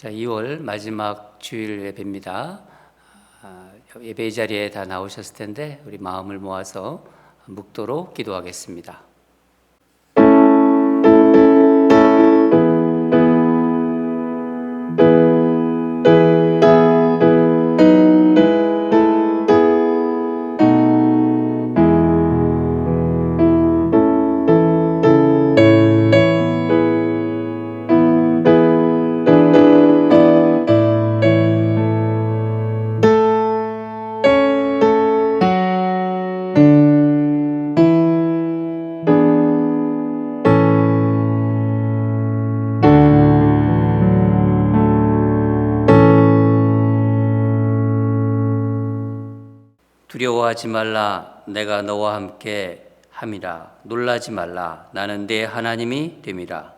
자, 2월 마지막 주일 예배입니다. 예배 자리에 다 나오셨을 텐데 우리 마음을 모아서 묵도로 기도하겠습니다. 두려워하지 말라, 내가 너와 함께 함이라. 놀라지 말라, 나는 네 하나님이 됨이라.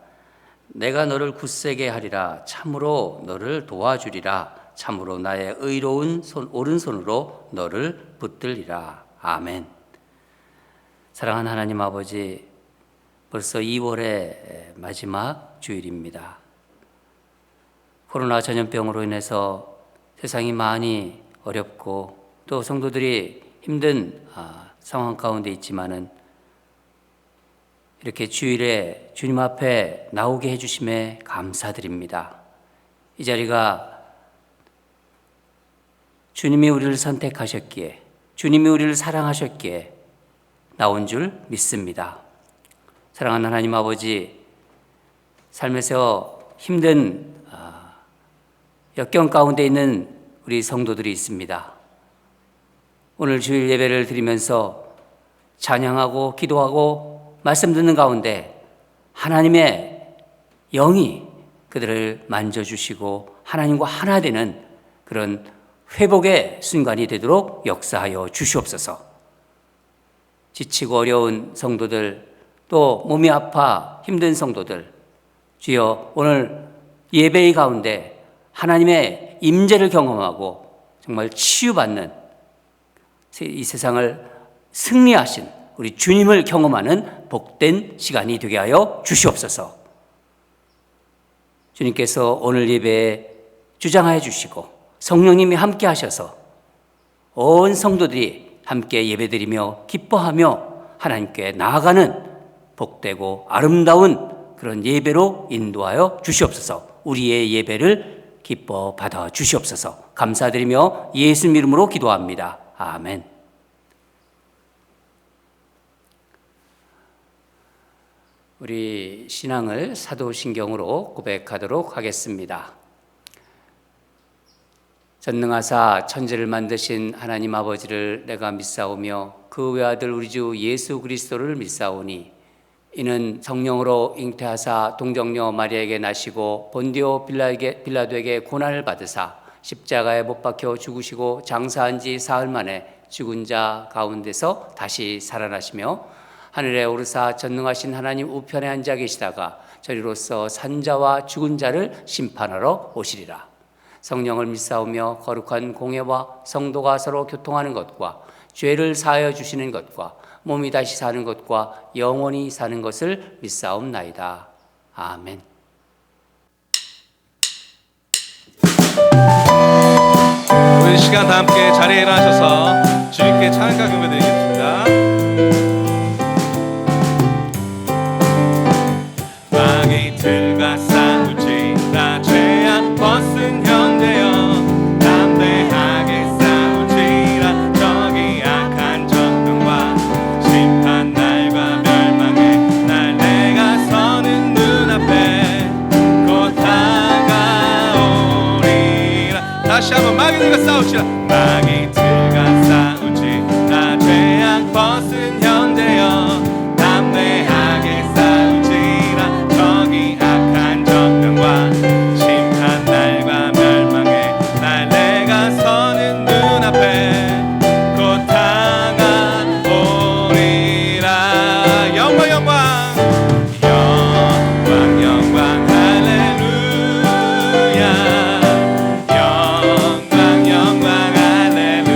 내가 너를 굳세게 하리라. 참으로 너를 도와주리라. 참으로 나의 의로운 오른손으로 너를 붙들리라. 아멘. 사랑하는 하나님 아버지, 벌써 2월의 마지막 주일입니다. 코로나 전염병으로 인해서 세상이 많이 어렵고 또 성도들이 힘든 상황 가운데 있지만은 이렇게 주일에 주님 앞에 나오게 해주심에 감사드립니다. 이 자리가 주님이 우리를 선택하셨기에, 주님이 우리를 사랑하셨기에 나온 줄 믿습니다. 사랑하는 하나님 아버지, 삶에서 힘든 역경 가운데 있는 우리 성도들이 있습니다. 오늘 주일 예배를 드리면서 찬양하고 기도하고 말씀 듣는 가운데 하나님의 영이 그들을 만져주시고 하나님과 하나 되는 그런 회복의 순간이 되도록 역사하여 주시옵소서. 지치고 어려운 성도들, 또 몸이 아파 힘든 성도들, 주여 오늘 예배의 가운데 하나님의 임재를 경험하고 정말 치유받는 이 세상을 승리하신 우리 주님을 경험하는 복된 시간이 되게 하여 주시옵소서. 주님께서 오늘 예배에 주장하여 주시고 성령님이 함께 하셔서 온 성도들이 함께 예배드리며 기뻐하며 하나님께 나아가는 복되고 아름다운 그런 예배로 인도하여 주시옵소서. 우리의 예배를 기뻐 받아 주시옵소서. 감사드리며 예수님 이름으로 기도합니다. 아멘. 우리 신앙을 사도신경으로 고백하도록 하겠습니다. 전능하사 천지를 만드신 하나님 아버지를 내가 믿사오며 그 외아들 우리 주 예수 그리스도를 믿사오니 이는 성령으로 잉태하사 동정녀 마리아에게 나시고 본디오 빌라도에게 고난을 받으사 십자가에 못 박혀 죽으시고 장사한 지 사흘 만에 죽은 자 가운데서 다시 살아나시며 하늘에 오르사 전능하신 하나님 우편에 앉아 계시다가 저리로서 산자와 죽은 자를 심판하러 오시리라. 성령을 믿사오며 거룩한 공예와 성도가 서로 교통하는 것과 죄를 사하여 주시는 것과 몸이 다시 사는 것과 영원히 사는 것을 믿사옵나이다. 아멘. 우리 시간 다 함께 자리에 일어나셔서 주님께 찬양과 경배 드리겠습니다. 마귀들과 싸우지라 죄악 벗은 현대여 담대하게 싸우지라 저기 악한 적병과 심판 날과 멸망의 날 내가 서는 눈앞에 곧 다가오리라. 다시 한번 마귀들과 싸우지라. 마귀들과 싸우지라 죄악 벗은 현대여 담대하게 싸우지라 저기 악한 적병과 심판 날과 멸망의 날 내가 서는 눈앞에 곧 다가오리라. 영광 영광 영광 영광 할렐루야. 영광 영광 할렐루야.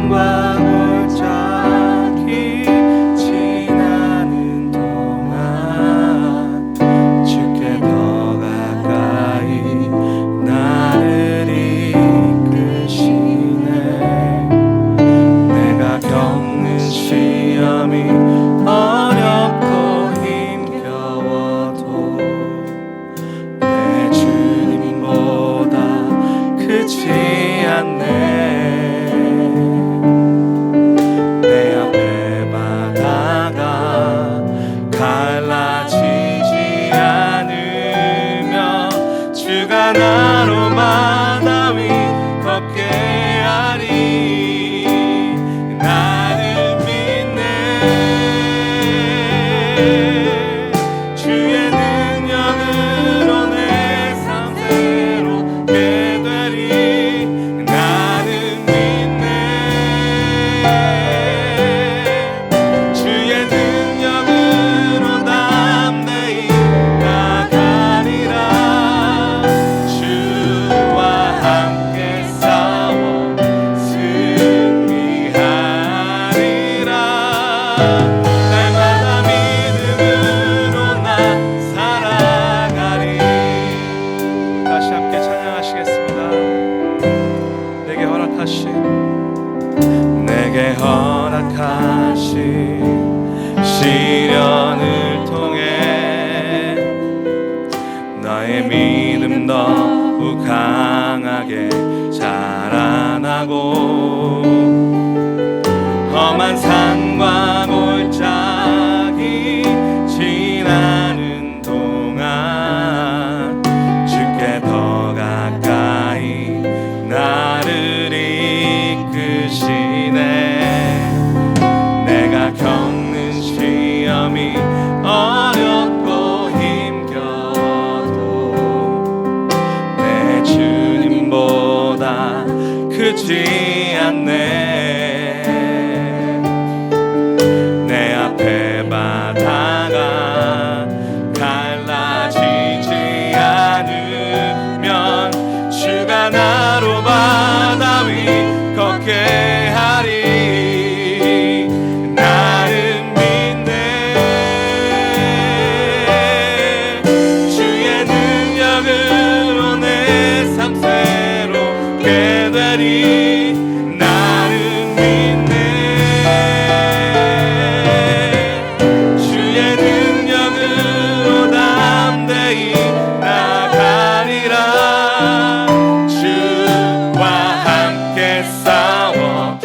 산과 골짜기 지나는 동안 주께 더 가까이 나를 이끄시네. 내가 겪는 시험이 어렵고 힘겨워도 내 주님보다 크지 않네. 내 앞에 바다가 갈라지지 않으며 주가 나로 바다 위 걷게 하리. 나를 믿네. 주의 능력으로 내 삶 새롭게 되리. 나는 믿네. 주의 능력으로 담대히 나가리라. 주와 함께 싸워 승리하리라. 날마다 믿음으로 나 살아가리. 다시 함께 찬양하시겠습니다. 내게 허락하신 시련을 통해 나의 믿음 더욱 강하게 자라나고 험한 산과 골짜기 지나는 동안 주께 더 가까이 나를 이끄시네. 내가 겪는 시험이 어렵고 힘겨워도 내 주님보다 크지 않네. 내 앞에 바다가 갈라지지 않으면 주가 나로 바다 위 걷게 하리. 나는 믿네. 주의 능력으로 내 삶 새롭게 되리. 나는 믿네. 주의 능력으로 담대히 나가리라. 주와 함께 싸워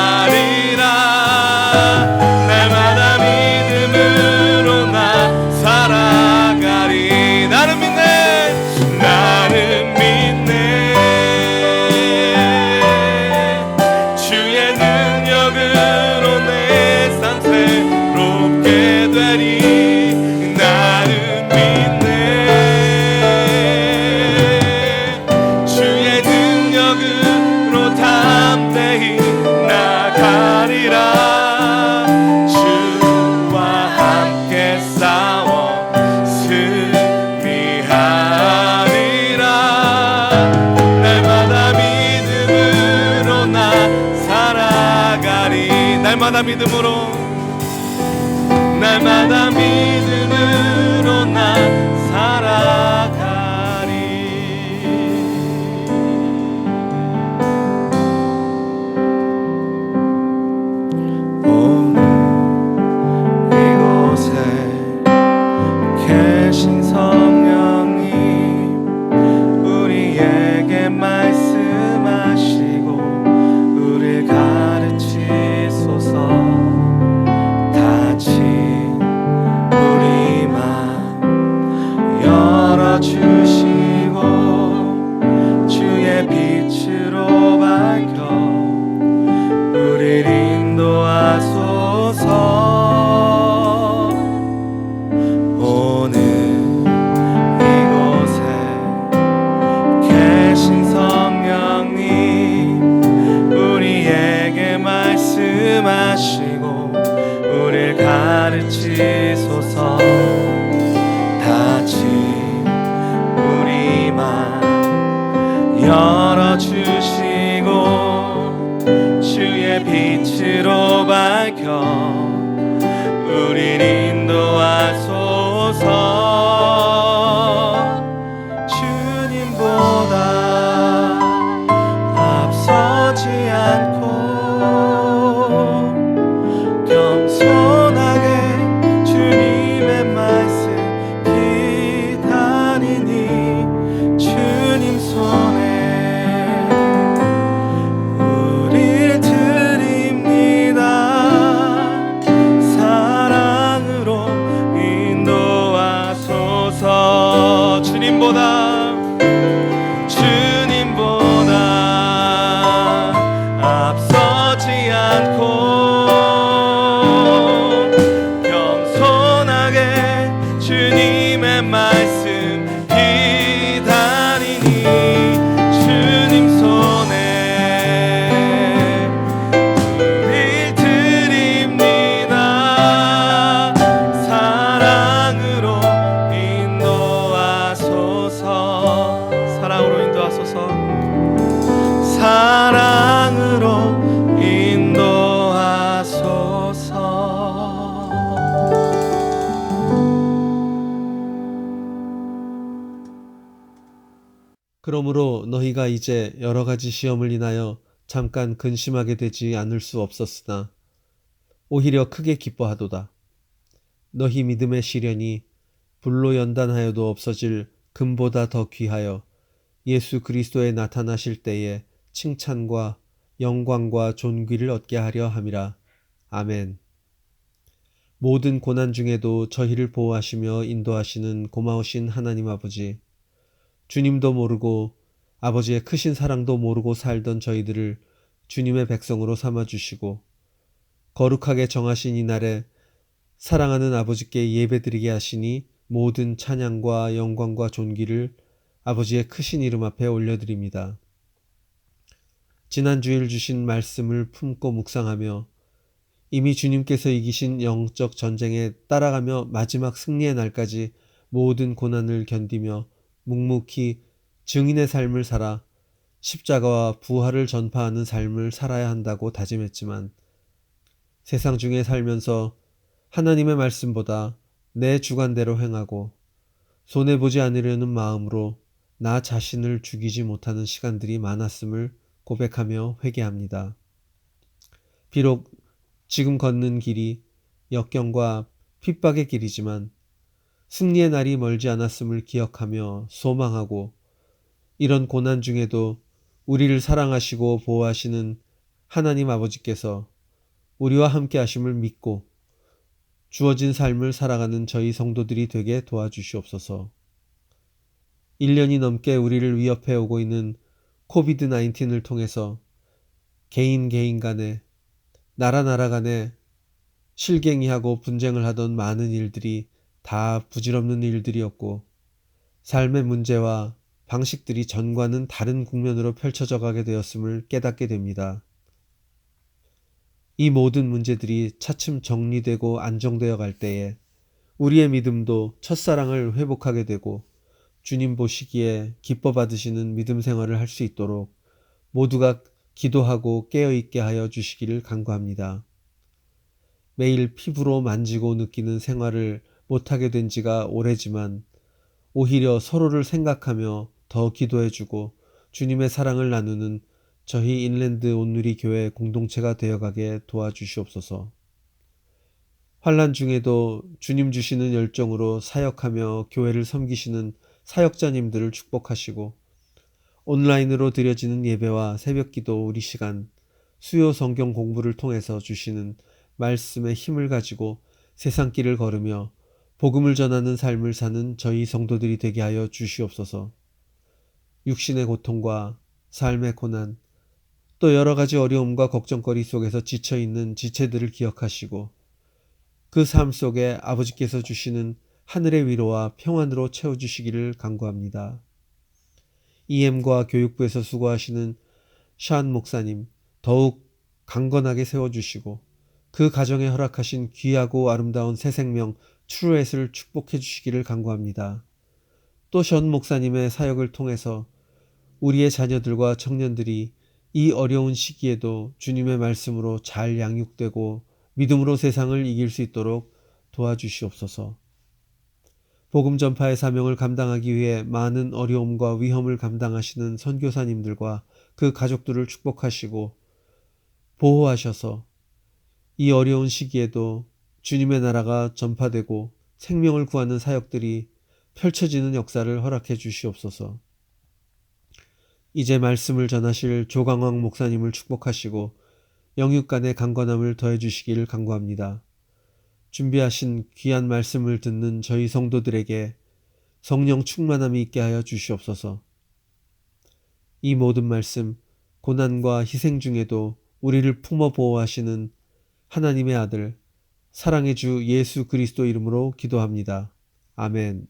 승리하리라. 날마다 믿음으로 나 살아가리. 나는 믿네. 나는 믿네. 주의 능력으로 내 삶 새롭게 되리. 나는 믿네. 주의 능력으로 담대히 나가리라. 주와 함께 싸워 승리하리라. 날마다 믿음으로 나 살아가리. 날마다 믿음으로 나 살아가리. 오늘 이곳에 계신 성령님 우리에게 말씀하시고 우리를 가르치소서. 다친 우리 맘 열어주시고 주의 빛으로 밝혀 우리를 인도하소서. 오늘 이곳에 계신 성령님 우리에게 말씀하시고 우리를 가르치소서. 다친 우리 맘 열어주시고 밝혀 우릴 인도하소서. 주님보다 앞서지 않고 겸손하게 주님의 말씀 기다리니 주님 손에 우릴 드립니다. 사랑으로 인도하소서. 주님보다 앞서지 않고 겸손하게 주님의 말씀 기다리니 주님 손에 우릴 드립니다. 사랑으로 인도하소서. 사랑으로 인도하소서. 사랑으로 인도하소서. 그러므로 너희가 이제 여러 가지 시험을 인하여 잠깐 근심하게 되지 않을 수 없었으나 오히려 크게 기뻐하도다. 너희 믿음의 시련이 불로 연단하여도 없어질 금보다 더 귀하여 예수 그리스도에 나타나실 때에 칭찬과 영광과 존귀를 얻게 하려 함이라. 아멘. 모든 고난 중에도 저희를 보호하시며 인도하시는 고마우신 하나님 아버지, 주님도 모르고 아버지의 크신 사랑도 모르고 살던 저희들을 주님의 백성으로 삼아주시고 거룩하게 정하신 이날에 사랑하는 아버지께 예배드리게 하시니 모든 찬양과 영광과 존귀를 아버지의 크신 이름 앞에 올려드립니다. 지난 주일 주신 말씀을 품고 묵상하며 이미 주님께서 이기신 영적 전쟁에 따라가며 마지막 승리의 날까지 모든 고난을 견디며 묵묵히 증인의 삶을 살아 십자가와 부활을 전파하는 삶을 살아야 한다고 다짐했지만 세상 중에 살면서 하나님의 말씀보다 내 주관대로 행하고 손해보지 않으려는 마음으로 나 자신을 죽이지 못하는 시간들이 많았음을 고백하며 회개합니다. 비록 지금 걷는 길이 역경과 핍박의 길이지만 승리의 날이 멀지 않았음을 기억하며 소망하고 이런 고난 중에도 우리를 사랑하시고 보호하시는 하나님 아버지께서 우리와 함께 하심을 믿고 주어진 삶을 살아가는 저희 성도들이 되게 도와주시옵소서. 1년이 넘게 우리를 위협해 오고 있는 코비드-19을 통해서 개인 간에 나라 간에 실갱이하고 분쟁을 하던 많은 일들이 다 부질없는 일들이었고 삶의 문제와 방식들이 전과는 다른 국면으로 펼쳐져 가게 되었음을 깨닫게 됩니다. 이 모든 문제들이 차츰 정리되고 안정되어 갈 때에 우리의 믿음도 첫사랑을 회복하게 되고 주님 보시기에 기뻐 받으시는 믿음 생활을 할 수 있도록 모두가 기도하고 깨어있게 하여 주시기를 간구합니다. 매일 피부로 만지고 느끼는 생활을 못하게 된 지가 오래지만 오히려 서로를 생각하며 더 기도해주고 주님의 사랑을 나누는 저희 인랜드 온누리 교회 공동체가 되어가게 도와주시옵소서. 환난 중에도 주님 주시는 열정으로 사역하며 교회를 섬기시는 사역자님들을 축복하시고 온라인으로 드려지는 예배와 새벽기도 우리 시간 수요 성경 공부를 통해서 주시는 말씀의 힘을 가지고 세상길을 걸으며 복음을 전하는 삶을 사는 저희 성도들이 되게 하여 주시옵소서. 육신의 고통과 삶의 고난 또 여러 가지 어려움과 걱정거리 속에서 지쳐있는 지체들을 기억하시고 그 삶 속에 아버지께서 주시는 하늘의 위로와 평안으로 채워주시기를 간구합니다. EM과 교육부에서 수고하시는 샤안 목사님 더욱 강건하게 세워주시고 그 가정에 허락하신 귀하고 아름다운 새 생명 트루엣을 축복해 주시기를 간구합니다. 또 션 목사님의 사역을 통해서 우리의 자녀들과 청년들이 이 어려운 시기에도 주님의 말씀으로 잘 양육되고 믿음으로 세상을 이길 수 있도록 도와주시옵소서. 복음 전파의 사명을 감당하기 위해 많은 어려움과 위험을 감당하시는 선교사님들과 그 가족들을 축복하시고 보호하셔서 이 어려운 시기에도 주님의 나라가 전파되고 생명을 구하는 사역들이 펼쳐지는 역사를 허락해 주시옵소서. 이제 말씀을 전하실 조강왕 목사님을 축복하시고 영육간의 강건함을 더해 주시길 간구합니다. 준비하신 귀한 말씀을 듣는 저희 성도들에게 성령 충만함이 있게 하여 주시옵소서. 이 모든 말씀, 고난과 희생 중에도 우리를 품어 보호하시는 하나님의 아들, 사랑의 주 예수 그리스도 이름으로 기도합니다. 아멘.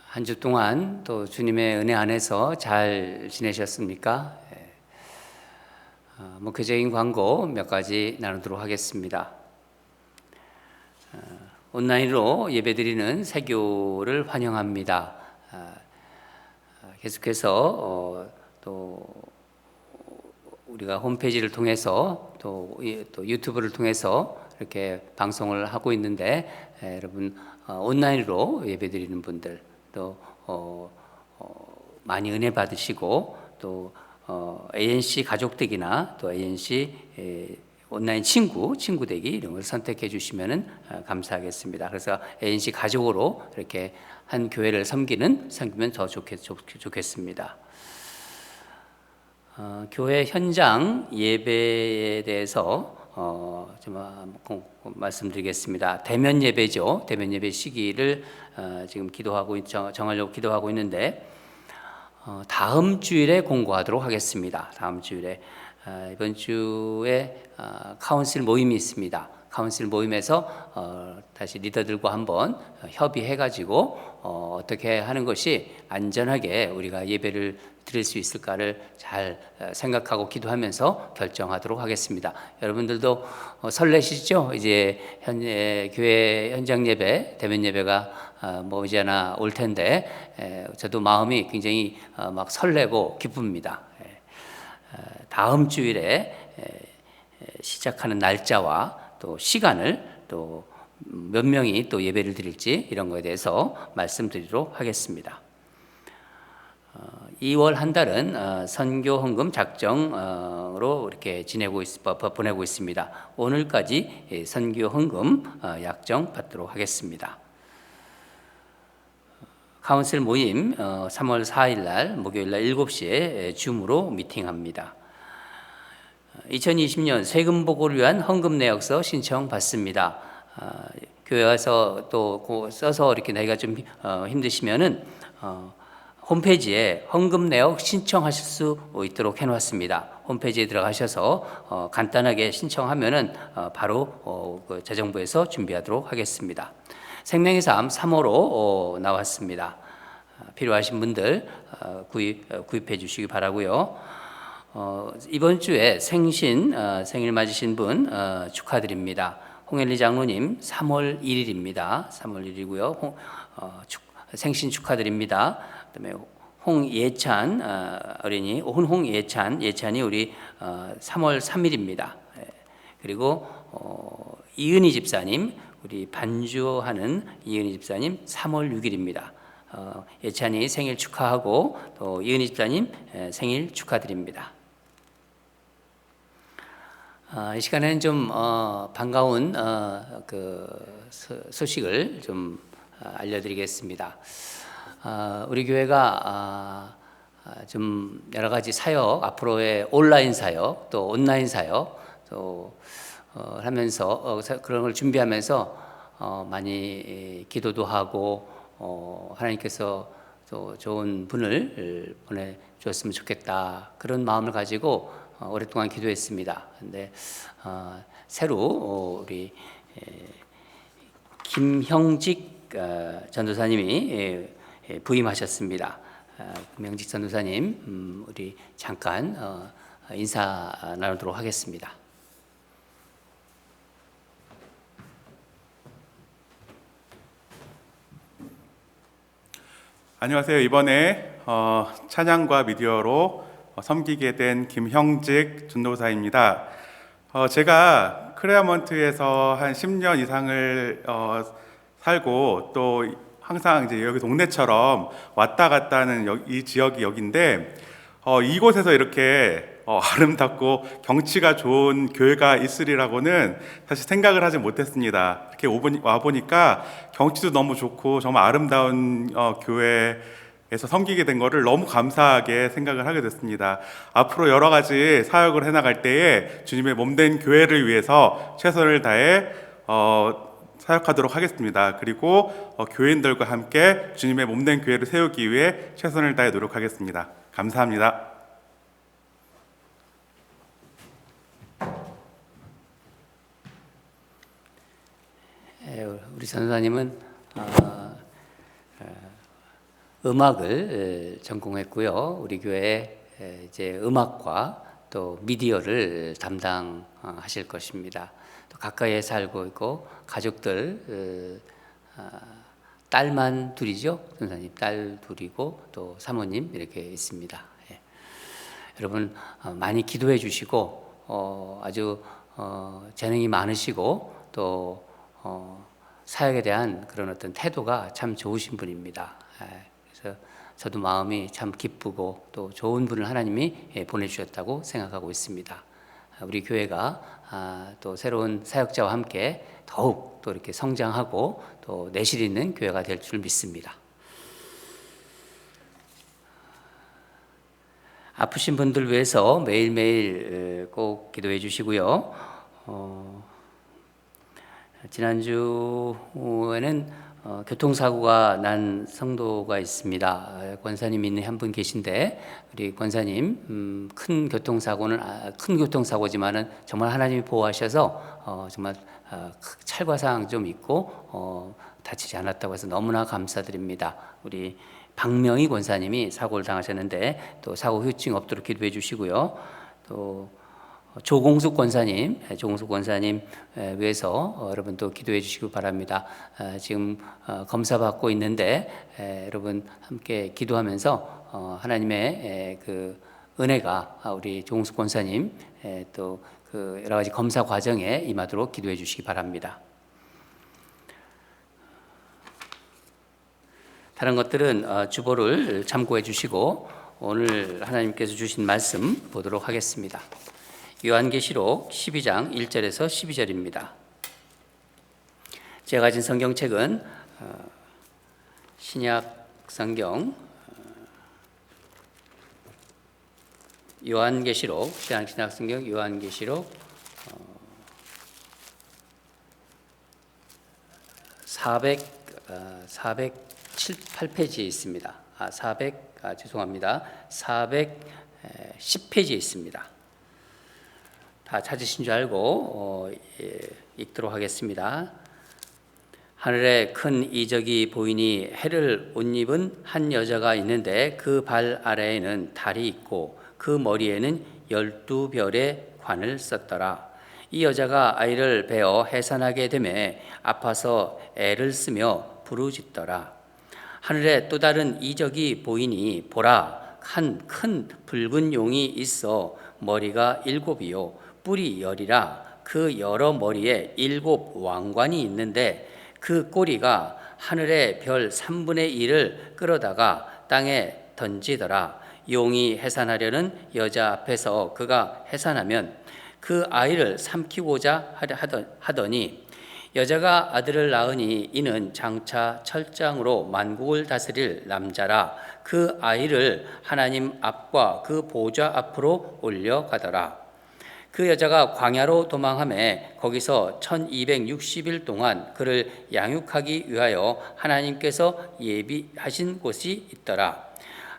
한 주 동안 또 주님의 은혜 안에서 잘 지내셨습니까? 목회적인 광고 몇 가지 나누도록 하겠습니다. 온라인으로 예배드리는 새교를 환영합니다. 계속해서 또 우리가 홈페이지를 통해서 또 유튜브를 통해서 이렇게 방송을 하고 있는데 여러분 온라인으로 예배드리는 분들 또 많이 은혜 받으시고 또 ANC 가족되기나 또 ANC 온라인 친구 되기 이런 걸 선택해 주시면은 감사하겠습니다. 그래서 ANC 가족으로 이렇게 한 교회를 섬기면 더 좋겠습니다. 교회 현장 예배에 대해서 좀 말씀드리겠습니다. 대면 예배죠. 대면 예배 시기를 지금 정하려고 기도하고 있는데 다음 주일에 공고하도록 하겠습니다. 다음 주일에 이번 주에 카운슬 모임이 있습니다. 카운슬 모임에서 다시 리더들과 한번 협의해가지고 어떻게 하는 것이 안전하게 우리가 예배를 드릴 수 있을까를 잘 생각하고 기도하면서 결정하도록 하겠습니다. 여러분들도 설레시죠? 이제 교회 현장 예배, 대면 예배가 머지않아 올 텐데 저도 마음이 굉장히 막 설레고 기쁩니다. 다음 주일에 시작하는 날짜와 또 시간을 또 몇 명이 또 예배를 드릴지 이런 거에 대해서 말씀드리도록 하겠습니다. 2월 한 달은 선교 헌금 작정으로 이렇게 보내고 있습니다. 오늘까지 선교 헌금 약정 받도록 하겠습니다. 카운슬 모임 3월 4일 날 목요일 날 7시에 줌으로 미팅합니다. 2020년 세금 보고를 위한 헌금 내역서 신청 받습니다. 교회 와서 또 써서 이렇게 내가 좀 힘드시면은 홈페이지에 헌금 내역 신청하실 수 있도록 해놓았습니다. 홈페이지에 들어가셔서 간단하게 신청하면은 바로 재정부에서 준비하도록 하겠습니다. 생명의 삶 3호로 나왔습니다. 필요하신 분들 구입해 주시기 바라고요. 이번 주에 생일 맞으신 분 축하드립니다. 홍엘리 장로님 3월 1일입니다. 3월 1일이고요. 생신 축하드립니다. 그다음에 홍예찬 어린이 예찬이 우리 3월 3일입니다. 그리고 이은희 집사님 우리 반주하는 이은희 집사님 3월 6일입니다. 예찬이 생일 축하하고 또 이은희 집사님 생일 축하드립니다. 이 시간에는 좀 반가운 소식을 좀 알려드리겠습니다. 우리 교회가 좀 여러 가지 사역, 앞으로의 온라인 사역, 또 온라인 사역, 또 하면서 그런 걸 준비하면서 많이 기도도 하고 하나님께서 또 좋은 분을 보내주었으면 좋겠다 그런 마음을 가지고 오랫동안 기도했습니다. 근데 새로 우리 김형직 전도사님이 부임하셨습니다. 김형직 전도사님, 우리 잠깐 인사 나누도록 하겠습니다. 안녕하세요. 이번에 찬양과 미디어로 섬기게 된 김형직 전도사입니다. 제가 크레아먼트에서 한 10년 이상을 살고 또 항상 이제 여기 동네처럼 왔다 갔다 하는 이 지역이 여기인데 이곳에서 이렇게 아름답고 경치가 좋은 교회가 있으리라고는 사실 생각을 하지 못했습니다. 이렇게 와보니까 경치도 너무 좋고 정말 아름다운 교회에서 섬기게 된 것을 너무 감사하게 생각을 하게 됐습니다. 앞으로 여러 가지 사역을 해나갈 때에 주님의 몸된 교회를 위해서 최선을 다해 사역하도록 하겠습니다. 그리고 교인들과 함께 주님의 몸된 교회를 세우기 위해 최선을 다해 노력하겠습니다. 감사합니다. 우리 전도사님은 음악을 전공했고요. 우리 교회 이제 음악과 또 미디어를 담당하실 것입니다. 또 가까이에 살고 있고 가족들 딸만 둘이죠. 전도사님 딸 둘이고 또 사모님 이렇게 있습니다. 여러분 많이 기도해 주시고 아주 재능이 많으시고 또 사역에 대한 그런 어떤 태도가 참 좋으신 분입니다. 그래서 저도 마음이 참 기쁘고 또 좋은 분을 하나님이 보내주셨다고 생각하고 있습니다. 우리 교회가 또 새로운 사역자와 함께 더욱 또 이렇게 성장하고 또 내실 있는 교회가 될 줄 믿습니다. 아프신 분들 위해서 매일매일 꼭 기도해 주시고요. 지난주에는 교통사고가 난 성도가 있습니다. 권사님 있는 한 분 계신데 우리 권사님 큰 교통사고지만은 정말 하나님이 보호하셔서 정말 찰과상 좀 있고 다치지 않았다고 해서 너무나 감사드립니다. 우리 박명희 권사님이 사고를 당하셨는데 또 사고 후유증 없도록 기도해 주시고요. 또 조공숙 권사님 위해서 여러분도 기도해 주시기 바랍니다. 지금 검사 받고 있는데 여러분 함께 기도하면서 하나님의 그 은혜가 우리 조공숙 권사님 또 그 여러 가지 검사 과정에 임하도록 기도해 주시기 바랍니다. 다른 것들은 주보를 참고해 주시고 오늘 하나님께서 주신 말씀 보도록 하겠습니다. 요한계시록 12장 1절에서 12절입니다. 제가 가진 성경책은 신약 성경 요한계시록 신약 성경 요한계시록 408페이지에 있습니다. 410페이지에 있습니다. 다 찾으신 줄 알고 읽도록 하겠습니다. 하늘에 큰 이적이 보이니 해를 옷 입은 한 여자가 있는데 그 발 아래에는 달이 있고 그 머리에는 12별의 관을 썼더라. 이 여자가 아이를 베어 해산하게 되매 아파서 애를 쓰며 부르짖더라. 하늘에 또 다른 이적이 보이니 보라, 한 큰 붉은 용이 있어 머리가 7이요 뿔이 10이라. 그 여러 머리에 7 왕관이 있는데 그 꼬리가 하늘의 별 3분의 1을 끌어다가 땅에 던지더라. 용이 해산하려는 여자 앞에서 그가 해산하면 그 아이를 삼키고자 하더니 여자가 아들을 낳으니 이는 장차 철장으로 만국을 다스릴 남자라. 그 아이를 하나님 앞과 그 보좌 앞으로 올려가더라. 그 여자가 광야로 도망하매 거기서 1260일 동안 그를 양육하기 위하여 하나님께서 예비하신 곳이 있더라.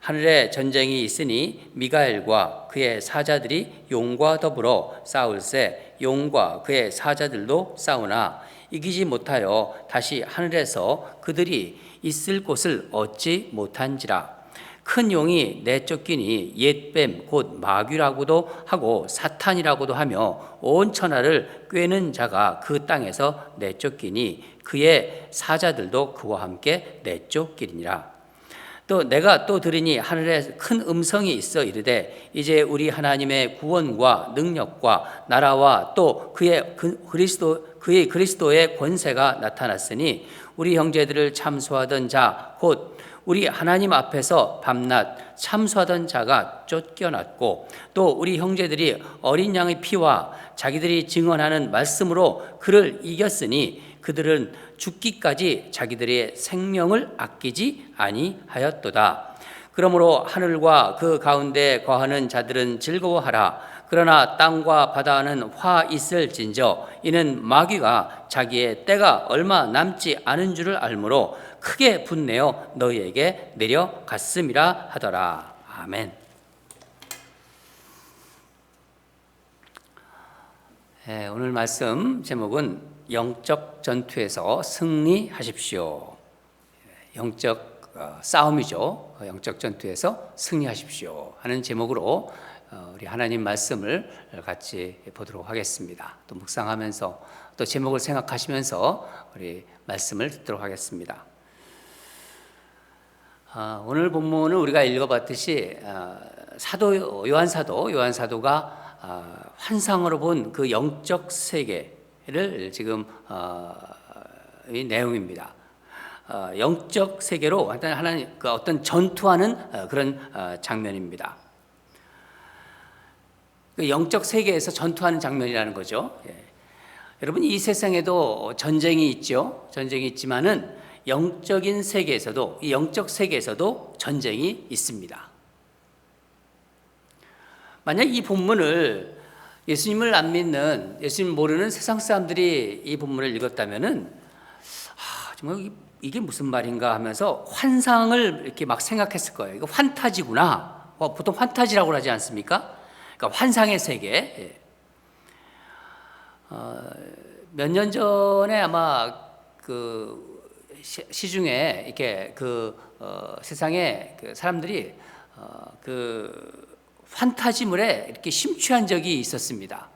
하늘에 전쟁이 있으니 미가엘과 그의 사자들이 용과 더불어 싸울세 용과 그의 사자들도 싸우나 이기지 못하여 다시 하늘에서 그들이 있을 곳을 얻지 못한지라. 큰 용이 내쫓기니 옛뱀 곧 마귀라고도 하고 사탄이라고도 하며 온 천하를 꿰는 자가 그 땅에서 내쫓기니 그의 사자들도 그와 함께 내쫓기리니라. 또 내가 또 들으니 하늘에 큰 음성이 있어 이르되 이제 우리 하나님의 구원과 능력과 나라와 또 그의 그리스도의 권세가 나타났으니 우리 형제들을 참소하던 자 곧 우리 하나님 앞에서 밤낮 참소하던 자가 쫓겨났고 또 우리 형제들이 어린 양의 피와 자기들이 증언하는 말씀으로 그를 이겼으니 그들은 죽기까지 자기들의 생명을 아끼지 아니하였도다. 그러므로 하늘과 그 가운데 거하는 자들은 즐거워하라. 그러나 땅과 바다는 화 있을진저 이는 마귀가 자기의 때가 얼마 남지 않은 줄을 알므로 크게 분내어 너희에게 내려갔음이라 하더라. 아멘. 오늘 말씀 제목은 영적 전투에서 승리하십시오. 영적 싸움이죠. 영적 전투에서 승리하십시오 하는 제목으로 우리 하나님 말씀을 같이 보도록 하겠습니다. 또 묵상하면서 또 제목을 생각하시면서 우리 말씀을 듣도록 하겠습니다. 오늘 본문은 우리가 읽어봤듯이 요한사도가 환상으로 본 그 영적 세계를 지금 이 내용입니다. 영적 세계로 하나님 그 어떤 전투하는 그런 장면입니다. 그 영적 세계에서 전투하는 장면이라는 거죠. 여러분 이 세상에도 전쟁이 있죠. 전쟁이 있지만은 영적인 세계에서도 이 영적 세계에서도 전쟁이 있습니다. 만약 이 본문을 예수님을 안 믿는 예수님 모르는 세상 사람들이 이 본문을 읽었다면은 정말 이게 무슨 말인가 하면서 환상을 이렇게 막 생각했을 거예요. 이거 환타지구나. 보통 환타지라고 하지 않습니까? 그러니까 환상의 세계. 몇 년 전에 아마 그 시중에 이렇게 세상에 그 사람들이 그 판타지물에 이렇게 심취한 적이 있었습니다.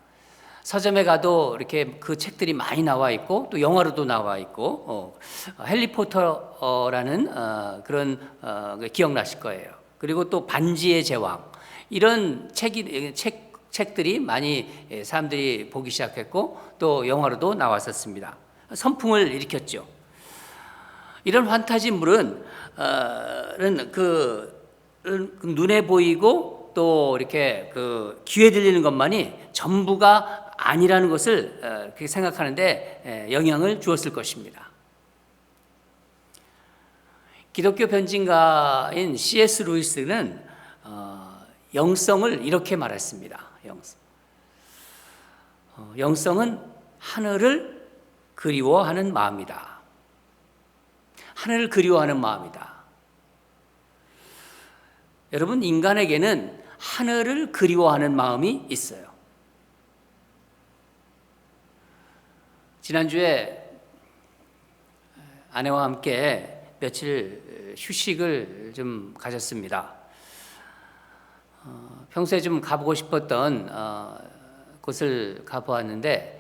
서점에 가도 이렇게 그 책들이 많이 나와 있고 또 영화로도 나와 있고 해리포터라는 그런 기억나실 거예요. 그리고 또 반지의 제왕 이런 책들이 많이 사람들이 보기 시작했고 또 영화로도 나왔었습니다. 선풍을 일으켰죠. 이런 판타지물은 눈에 보이고 또 이렇게 그 귀에 들리는 것만이 전부가 아니라는 것을 그렇게 생각하는데 영향을 주었을 것입니다. 기독교 변증가인 C.S. 루이스는 영성을 이렇게 말했습니다. 영성은 하늘을 그리워하는 마음이다. 하늘을 그리워하는 마음이다. 여러분 인간에게는 하늘을 그리워하는 마음이 있어요. 지난주에 아내와 함께 며칠 휴식을 좀 가졌습니다. 평소에 좀 가보고 싶었던 곳을 가보았는데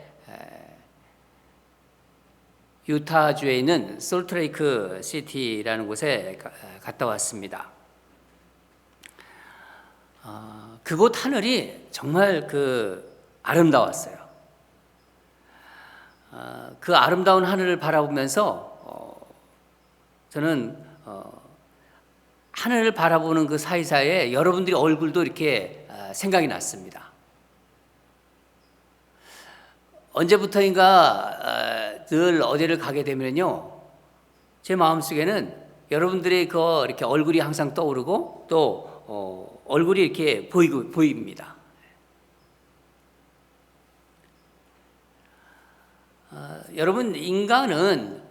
유타주에 있는 솔트레이크 시티라는 곳에 갔다 왔습니다. 그곳 하늘이 정말 아름다웠어요. 그 아름다운 하늘을 바라보면서 저는 하늘을 바라보는 그 사이사이에 여러분들의 얼굴도 이렇게 생각이 났습니다. 언제부터인가 늘 어디를 가게 되면요, 제 마음속에는 여러분들의 이렇게 얼굴이 항상 떠오르고 또 얼굴이 이렇게 보입니다. 여러분 인간은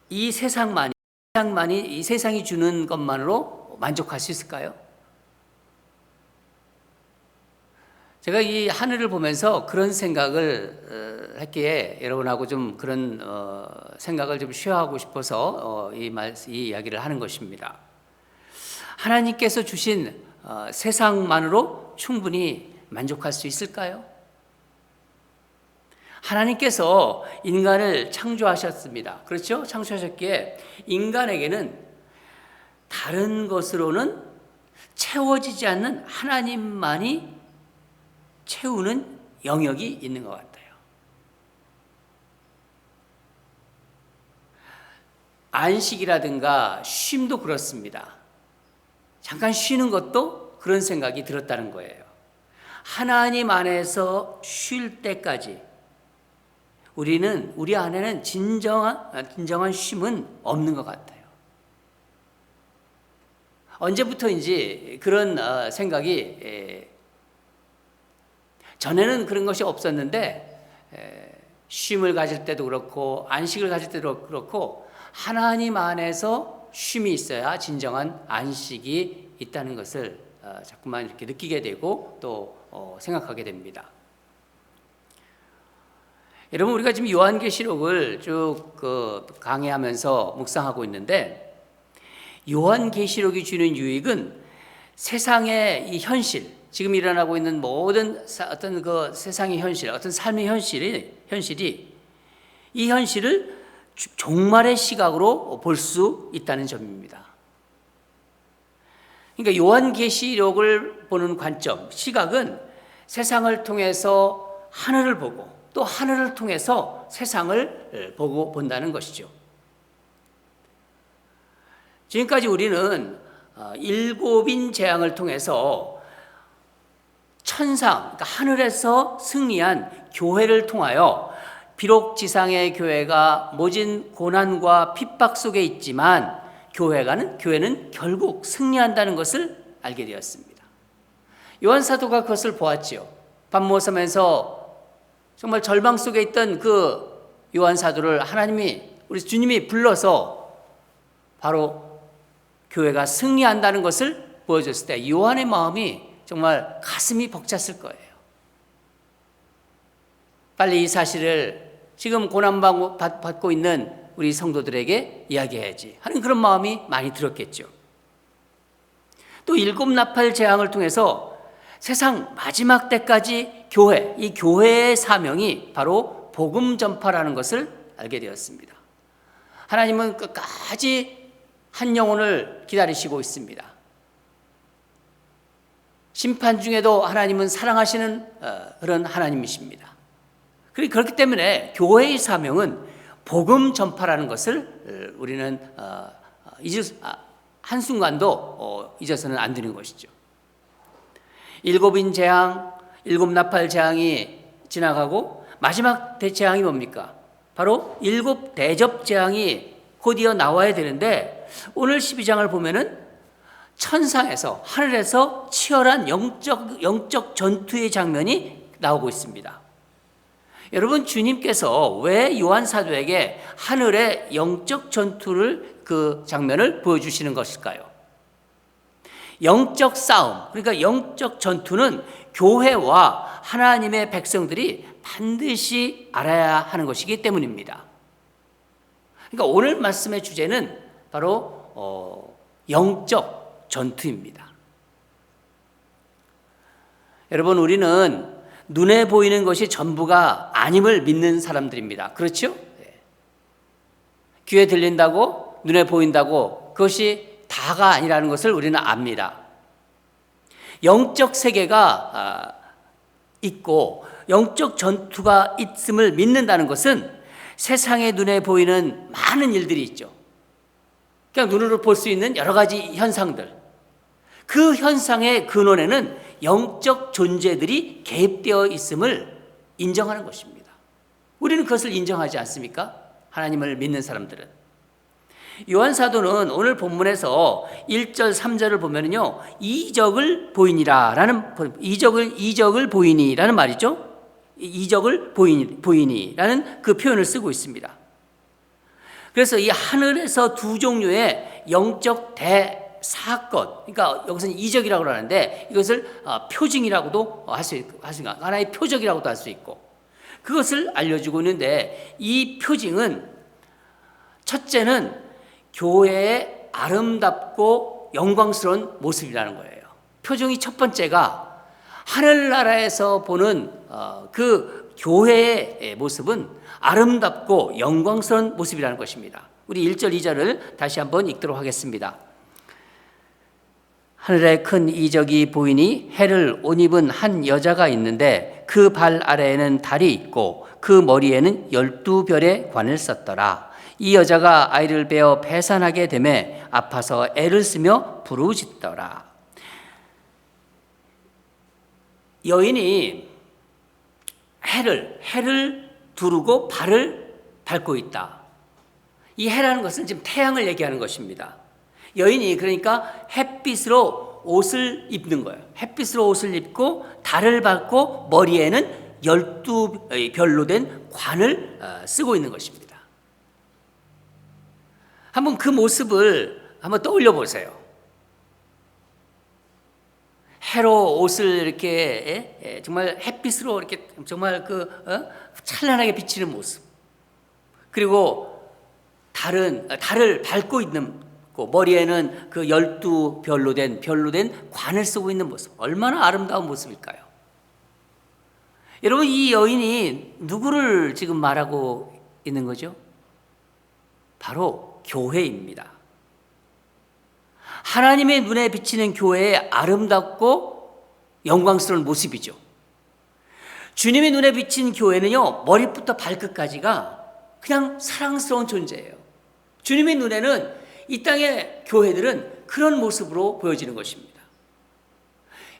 이 세상만이 이 세상이 주는 것만으로 만족할 수 있을까요? 제가 이 하늘을 보면서 그런 생각을 했기에 여러분하고 좀 그런 생각을 좀 쉐어하고 싶어서 이 이야기를 하는 것입니다. 하나님께서 주신 세상만으로 충분히 만족할 수 있을까요? 하나님께서 인간을 창조하셨습니다. 그렇죠? 창조하셨기에 인간에게는 다른 것으로는 채워지지 않는 하나님만이 채우는 영역이 있는 것 같아요. 안식이라든가 쉼도 그렇습니다. 잠깐 쉬는 것도 그런 생각이 들었다는 거예요. 하나님 안에서 쉴 때까지 우리 안에는 진정한 쉼은 없는 것 같아요. 언제부터인지 그런 생각이 전에는 그런 것이 없었는데 쉼을 가질 때도 그렇고 안식을 가질 때도 그렇고 하나님 안에서 쉼이 있어야 진정한 안식이 있다는 것을 자꾸만 이렇게 느끼게 되고 또 생각하게 됩니다. 여러분, 우리가 지금 요한계시록을 쭉 강의하면서 묵상하고 있는데 요한계시록이 주는 유익은 세상의 이 현실, 지금 일어나고 있는 모든 어떤 그 세상의 현실, 어떤 삶의 현실이 이 현실을 종말의 시각으로 볼 수 있다는 점입니다. 그러니까 요한계시록을 보는 관점, 시각은 세상을 통해서 하늘을 보고 또 하늘을 통해서 세상을 본다는 것이죠. 지금까지 우리는 일곱인 재앙을 통해서 천상, 그러니까 하늘에서 승리한 교회를 통하여 비록 지상의 교회가 모진 고난과 핍박 속에 있지만 교회는 결국 승리한다는 것을 알게 되었습니다. 요한 사도가 그것을 보았지요. 밤모섬에서 정말 절망 속에 있던 그 요한 사도를 우리 주님이 불러서 바로 교회가 승리한다는 것을 보여줬을 때 요한의 마음이 정말 가슴이 벅찼을 거예요. 빨리 이 사실을 지금 고난받고 있는 우리 성도들에게 이야기해야지 하는 그런 마음이 많이 들었겠죠. 또 일곱 나팔 재앙을 통해서 세상 마지막 때까지 이 교회의 사명이 바로 복음 전파라는 것을 알게 되었습니다. 하나님은 끝까지 한 영혼을 기다리시고 있습니다. 심판 중에도 하나님은 사랑하시는 그런 하나님이십니다. 그렇기 때문에 교회의 사명은 복음 전파라는 것을 우리는 한순간도 잊어서는 안 되는 것이죠. 일곱인 재앙, 일곱 나팔 재앙이 지나가고 마지막 대재앙이 뭡니까? 바로 일곱 대접 재앙이 곧이어 나와야 되는데 오늘 12장을 보면은 천상에서 하늘에서 치열한 영적 전투의 장면이 나오고 있습니다. 여러분, 주님께서 왜 요한 사도에게 하늘의 영적 전투를 그 장면을 보여주시는 것일까요? 영적 싸움, 그러니까 영적 전투는 교회와 하나님의 백성들이 반드시 알아야 하는 것이기 때문입니다. 그러니까 오늘 말씀의 주제는 바로 영적 전투입니다. 여러분, 우리는 눈에 보이는 것이 전부가 아님을 믿는 사람들입니다. 그렇죠? 귀에 들린다고, 눈에 보인다고 그것이 다가 아니라는 것을 우리는 압니다. 영적 세계가 있고 영적 전투가 있음을 믿는다는 것은 세상의 눈에 보이는 많은 일들이 있죠. 그냥 눈으로 볼 수 있는 여러 가지 현상들, 그 현상의 근원에는 영적 존재들이 개입되어 있음을 인정하는 것입니다. 우리는 그것을 인정하지 않습니까? 하나님을 믿는 사람들은. 요한 사도는 오늘 본문에서 1절 3절을 보면요, 이적을 보이니라라는 이적을 보이니라는 말이죠. 이적을 보이니라는 그 표현을 쓰고 있습니다. 그래서 이 하늘에서 두 종류의 영적 대사건, 그러니까 여기서는 이적이라고 하는데 이것을 표징이라고도 할 수 있고, 하나의 표적이라고도 할 수 있고, 그것을 알려주고 있는데, 이 표징은 첫째는 교회의 아름답고 영광스러운 모습이라는 거예요. 표징이 첫 번째가 하늘나라에서 보는 그 교회의 모습은 아름답고 영광스러운 모습이라는 것입니다. 우리 1절 2절을 다시 한번 읽도록 하겠습니다. 하늘에 큰 이적이 보이니 해를 옷 입은 한 여자가 있는데 그 발 아래에는 달이 있고 그 머리에는 12별의 관을 썼더라. 이 여자가 아이를 베어 배산하게 되매 아파서 애를 쓰며 부르짖더라. 여인이 해를 두르고 발을 밟고 있다. 이 해라는 것은 지금 태양을 얘기하는 것입니다. 여인이 그러니까 햇빛으로 옷을 입는 거예요. 햇빛으로 옷을 입고 달을 밟고 머리에는 12별로 된 관을 쓰고 있는 것입니다. 한번 그 모습을 한번 떠올려 보세요. 해로 옷을 이렇게 정말 햇빛으로 이렇게 정말 찬란하게 비치는 모습. 그리고 달을 밟고 있는 머리에는 그 12별로 된 관을 쓰고 있는 모습. 얼마나 아름다운 모습일까요? 여러분, 이 여인이 누구를 지금 말하고 있는 거죠? 바로 교회입니다. 하나님의 눈에 비치는 교회의 아름답고 영광스러운 모습이죠. 주님의 눈에 비친 교회는요, 머리부터 발끝까지가 그냥 사랑스러운 존재예요. 주님의 눈에는 이 땅의 교회들은 그런 모습으로 보여지는 것입니다.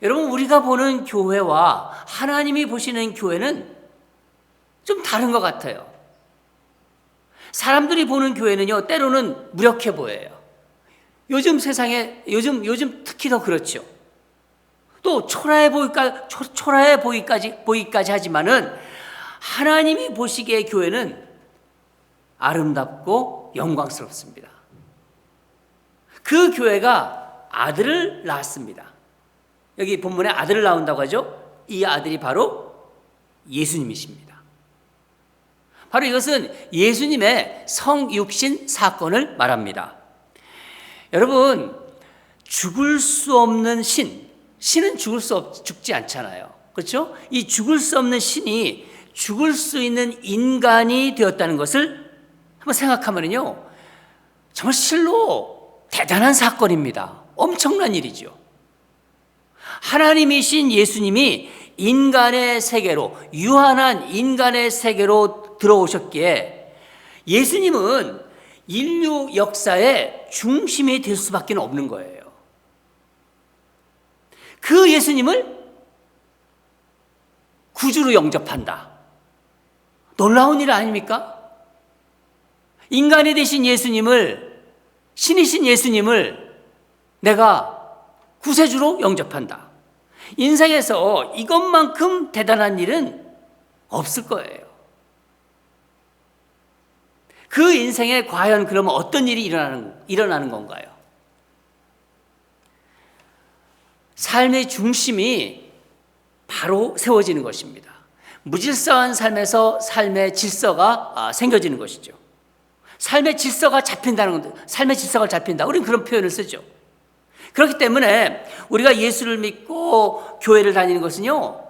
여러분, 우리가 보는 교회와 하나님이 보시는 교회는 좀 다른 것 같아요. 사람들이 보는 교회는요, 때로는 무력해 보여요. 요즘 세상에, 요즘 특히 더 그렇죠. 또 초라해 보이까지 하지만은 하나님이 보시기에 교회는 아름답고 영광스럽습니다. 그 교회가 아들을 낳았습니다. 여기 본문에 아들을 낳은다고 하죠. 이 아들이 바로 예수님이십니다. 바로 이것은 예수님의 성육신 사건을 말합니다. 여러분, 죽을 수 없는 신은 죽지 않잖아요. 그렇죠? 이 죽을 수 없는 신이 죽을 수 있는 인간이 되었다는 것을 한번 생각하면요, 정말 실로 대단한 사건입니다. 엄청난 일이죠. 하나님이신 예수님이 인간의 세계로, 유한한 인간의 세계로 들어오셨기에 예수님은 인류 역사의 중심이 될 수밖에 없는 거예요. 그 예수님을 구주로 영접한다. 놀라운 일 아닙니까? 인간이 되신 예수님을, 신이신 예수님을 내가 구세주로 영접한다. 인생에서 이것만큼 대단한 일은 없을 거예요. 그 인생에 과연 그러면 어떤 일이 일어나는 건가요? 삶의 중심이 바로 세워지는 것입니다. 무질서한 삶에서 삶의 질서가 생겨지는 것이죠. 삶의 질서가 잡힌다. 우리는 그런 표현을 쓰죠. 그렇기 때문에 우리가 예수를 믿고 교회를 다니는 것은요,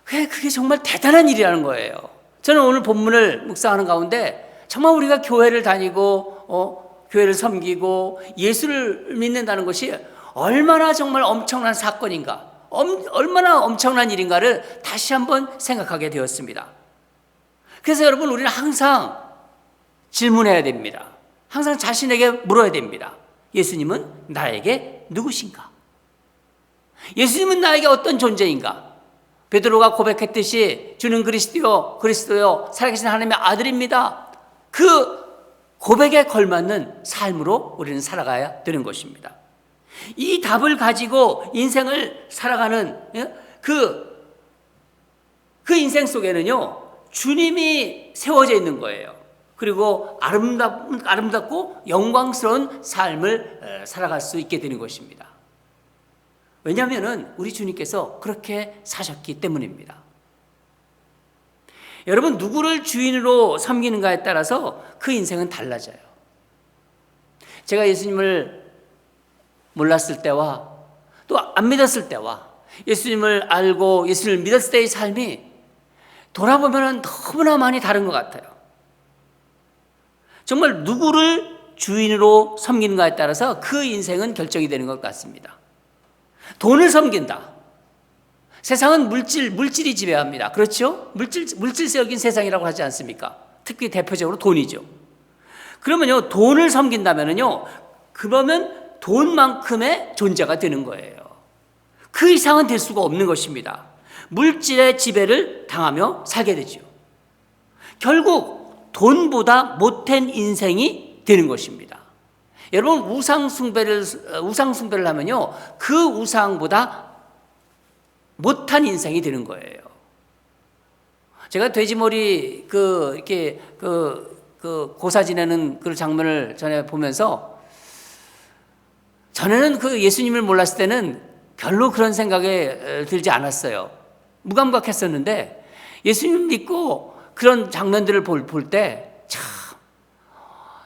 그게 정말 대단한 일이라는 거예요. 저는 오늘 본문을 묵상하는 가운데 정말 우리가 교회를 다니고 교회를 섬기고 예수를 믿는다는 것이 얼마나 정말 엄청난 사건인가, 얼마나 엄청난 일인가를 다시 한번 생각하게 되었습니다. 그래서 여러분, 우리는 항상 질문해야 됩니다. 항상 자신에게 물어야 됩니다. 예수님은 나에게 누구신가? 예수님은 나에게 어떤 존재인가? 베드로가 고백했듯이 주는 그리스도요 살아계신 하나님의 아들입니다. 그 고백에 걸맞는 삶으로 우리는 살아가야 되는 것입니다. 이 답을 가지고 인생을 살아가는 그 인생 속에는요, 주님이 세워져 있는 거예요. 그리고 아름답고 영광스러운 삶을 살아갈 수 있게 되는 것입니다. 왜냐하면 우리 주님께서 그렇게 사셨기 때문입니다. 여러분, 누구를 주인으로 섬기는가에 따라서 그 인생은 달라져요. 제가 예수님을 몰랐을 때와 또 안 믿었을 때와 예수님을 알고 예수님을 믿었을 때의 삶이 돌아보면 너무나 많이 다른 것 같아요. 정말 누구를 주인으로 섬기는가에 따라서 그 인생은 결정이 되는 것 같습니다. 돈을 섬긴다. 세상은 물질이 지배합니다. 그렇죠? 물질적인 세상이라고 하지 않습니까? 특히 대표적으로 돈이죠. 그러면요, 돈을 섬긴다면요, 그러면 돈만큼의 존재가 되는 거예요. 그 이상은 될 수가 없는 것입니다. 물질의 지배를 당하며 살게 되죠. 결국 돈보다 못된 인생이 되는 것입니다. 여러분, 우상숭배를 하면요, 그 우상보다 못한 인생이 되는 거예요. 제가 돼지머리 이렇게 고사 지내는 그 장면을 전에 보면서, 전에는 그 예수님을 몰랐을 때는 별로 그런 생각에 들지 않았어요. 무감각했었는데 예수님 믿고 그런 장면들을 볼 때 참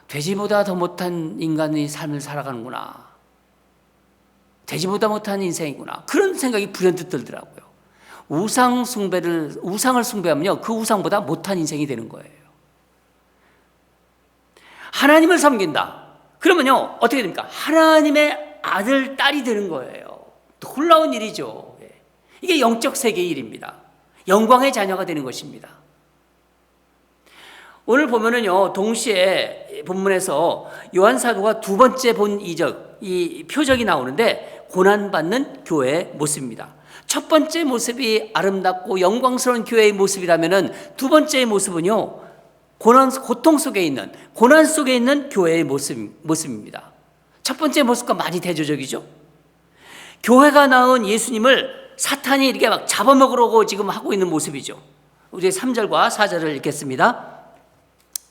돼지보다 더 못한 인간의 삶을 살아가는구나. 돼지보다 못한 인생이구나. 그런 생각이 불현듯 들더라고요. 우상을 숭배하면요, 그 우상보다 못한 인생이 되는 거예요. 하나님을 섬긴다. 그러면요, 어떻게 됩니까? 하나님의 아들, 딸이 되는 거예요. 놀라운 일이죠. 이게 영적 세계의 일입니다. 영광의 자녀가 되는 것입니다. 오늘 보면은요, 동시에 본문에서 요한 사도가 두 번째 본 이 표적이 나오는데, 고난받는 교회의 모습입니다. 첫 번째 모습이 아름답고 영광스러운 교회의 모습이라면은, 두 번째의 모습은요, 고통 속에 있는, 고난 속에 있는 교회의 모습입니다. 첫 번째 모습과 많이 대조적이죠. 교회가 낳은 예수님을 사탄이 이렇게 막 잡아먹으려고 지금 하고 있는 모습이죠. 우리 3절과 4절을 읽겠습니다.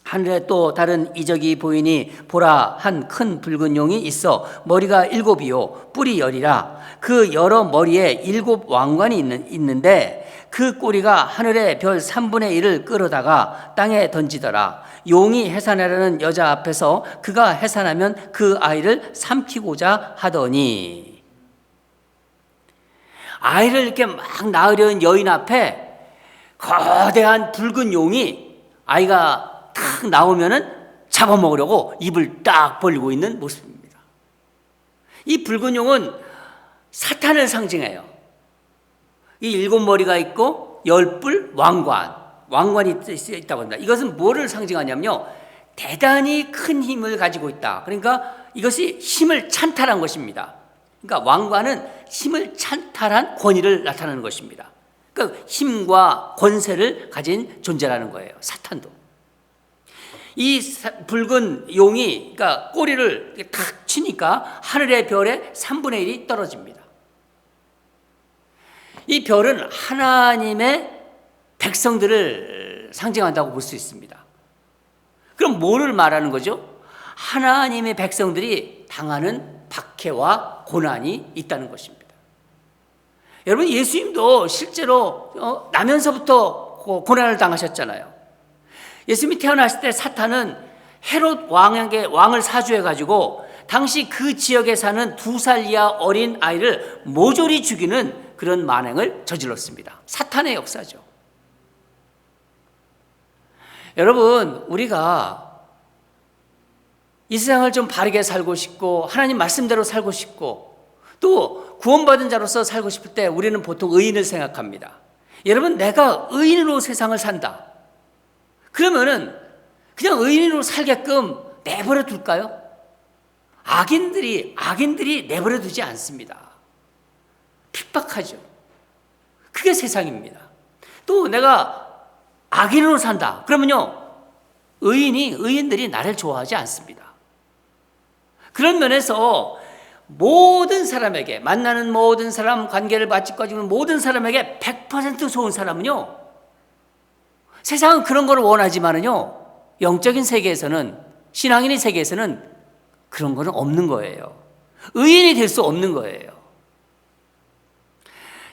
하늘에 또 다른 이적이 보이니 보라, 한 큰 붉은 용이 있어 머리가 7이요 뿔이 10이라. 그 여러 머리에 7 왕관이 있는데 그 꼬리가 하늘의 별 3분의 1을 끌어다가 땅에 던지더라. 용이 해산하려는 여자 앞에서 그가 해산하면 그 아이를 삼키고자 하더니. 아이를 이렇게 막 낳으려는 여인 앞에 거대한 붉은 용이 아이가 탁 나오면은 잡아먹으려고 입을 딱 벌리고 있는 모습입니다. 이 붉은 용은 사탄을 상징해요. 이 7머리가 있고 10뿔 왕관이 있다고 합니다. 이것은 뭐를 상징하냐면요, 대단히 큰 힘을 가지고 있다. 그러니까 이것이 힘을 찬탈한 것입니다. 그러니까 왕관은 힘을 찬탈한 권위를 나타내는 것입니다. 그러니까 힘과 권세를 가진 존재라는 거예요, 사탄도. 이 붉은 용이, 그러니까 꼬리를 탁 치니까 하늘의 별의 3분의 1이 떨어집니다. 이 별은 하나님의 백성들을 상징한다고 볼 수 있습니다. 그럼 뭐를 말하는 거죠? 하나님의 백성들이 당하는 박해와 고난이 있다는 것입니다. 여러분, 예수님도 실제로 나면서부터 고난을 당하셨잖아요. 예수님이 태어났을 때 사탄은 헤롯 왕을 사주해가지고 당시 그 지역에 사는 2살 이하 어린 아이를 모조리 죽이는 그런 만행을 저질렀습니다. 사탄의 역사죠. 여러분, 우리가 이 세상을 좀 바르게 살고 싶고 하나님 말씀대로 살고 싶고 또 구원받은 자로서 살고 싶을 때 우리는 보통 의인을 생각합니다. 여러분, 내가 의인으로 세상을 산다. 그러면은 그냥 의인으로 살게끔 내버려 둘까요? 악인들이 내버려 두지 않습니다. 핍박하죠. 그게 세상입니다. 또 내가 악인으로 산다. 그러면요, 의인들이 나를 좋아하지 않습니다. 그런 면에서 모든 사람에게, 만나는 모든 사람, 관계를 맺고 있는 모든 사람에게 100% 좋은 사람은요, 세상은 그런 걸 원하지만은요, 영적인 세계에서는, 신앙인의 세계에서는 그런 거는 없는 거예요. 의인이 될 수 없는 거예요.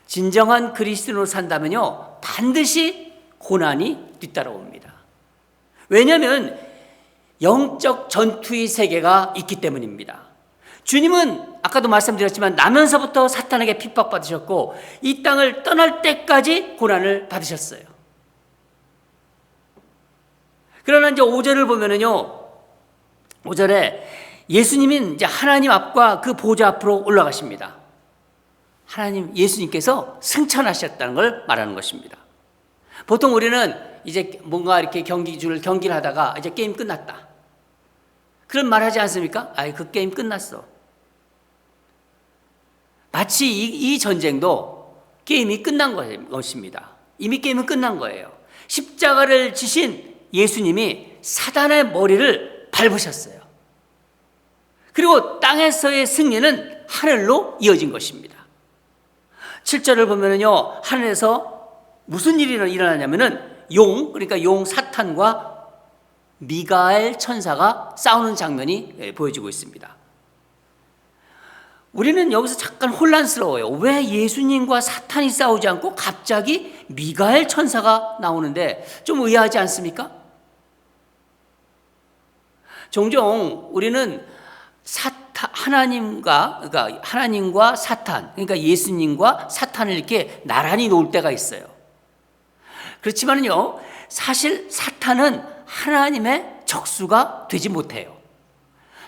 진정한 그리스도인으로 산다면요, 반드시 고난이 뒤따라옵니다. 왜냐하면 영적 전투의 세계가 있기 때문입니다. 주님은 아까도 말씀드렸지만 나면서부터 사탄에게 핍박받으셨고 이 땅을 떠날 때까지 고난을 받으셨어요. 그러나 이제 5절을 보면은요, 5절에 예수님은 이제 하나님 앞과 그 보좌 앞으로 올라가십니다. 하나님, 예수님께서 승천하셨다는 걸 말하는 것입니다. 보통 우리는 이제 뭔가 이렇게 경기를 하다가 이제 게임 끝났다, 그런 말 하지 않습니까? 아이, 그 게임 끝났어. 마치 이 전쟁도 게임이 끝난 것입니다. 이미 게임은 끝난 거예요. 십자가를 지신 예수님이 사단의 머리를 밟으셨어요. 그리고 땅에서의 승리는 하늘로 이어진 것입니다. 7절을 보면은요, 하늘에서 무슨 일이 일어나냐면은 그러니까 용 사탄과 미가엘 천사가 싸우는 장면이 보여지고 있습니다. 우리는 여기서 잠깐 혼란스러워요. 왜 예수님과 사탄이 싸우지 않고 갑자기 미가엘 천사가 나오는데 좀 의아하지 않습니까? 종종 우리는 하나님과 사탄, 그러니까 예수님과 사탄을 이렇게 나란히 놓을 때가 있어요. 그렇지만요, 사실 사탄은 하나님의 적수가 되지 못해요.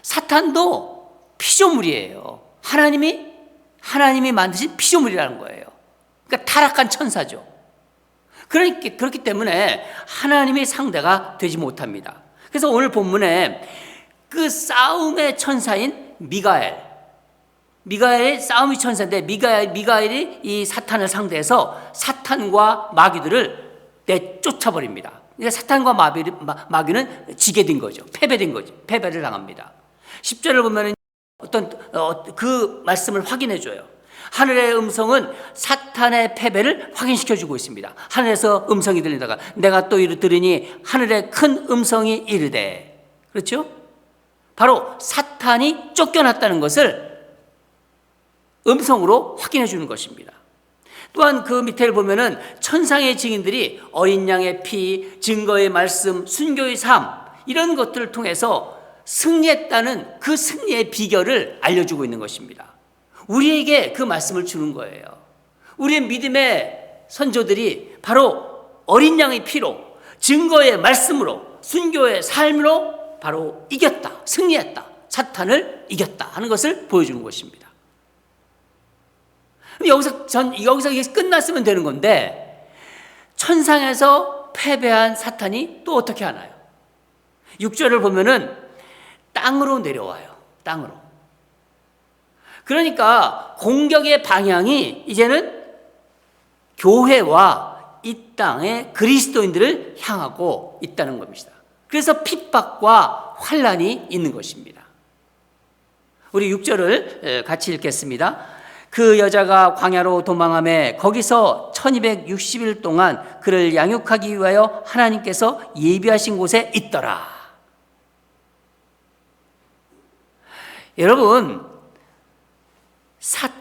사탄도 피조물이에요. 하나님이 만드신 피조물이라는 거예요. 그러니까 타락한 천사죠. 그렇기 때문에 하나님의 상대가 되지 못합니다. 그래서 오늘 본문에 그 싸움의 천사인 미가엘의 싸움의 천사인데, 미가엘이 이 사탄을 상대해서 사탄과 마귀들을 내쫓아버립니다. 그러니까 사탄과 마귀는 지게 된 거죠. 패배된 거죠. 패배를 당합니다. 10절을 보면 그 말씀을 확인해 줘요. 하늘의 음성은 사탄의 패배를 확인시켜주고 있습니다. 하늘에서 음성이 들리다가 내가 또 들으니 하늘에 큰 음성이 이르되, 그렇죠? 바로 사탄이 쫓겨났다는 것을 음성으로 확인해 주는 것입니다. 또한 그 밑에를 보면은 천상의 증인들이 어린 양의 피, 증거의 말씀, 순교의 삶, 이런 것들을 통해서 승리했다는 그 승리의 비결을 알려주고 있는 것입니다. 우리에게 그 말씀을 주는 거예요. 우리의 믿음의 선조들이 바로 어린 양의 피로, 증거의 말씀으로, 순교의 삶으로 바로 이겼다, 승리했다, 사탄을 이겼다 하는 것을 보여주는 것입니다. 여기서 끝났으면 되는 건데, 천상에서 패배한 사탄이 또 어떻게 하나요? 6절을 보면은 땅으로 내려와요. 땅으로. 그러니까 공격의 방향이 이제는 교회와 이 땅의 그리스도인들을 향하고 있다는 겁니다. 그래서 핍박과 환난이 있는 것입니다. 우리 6절을 같이 읽겠습니다. 그 여자가 광야로 도망하며 거기서 1260일 동안 그를 양육하기 위하여 하나님께서 예비하신 곳에 있더라. 여러분,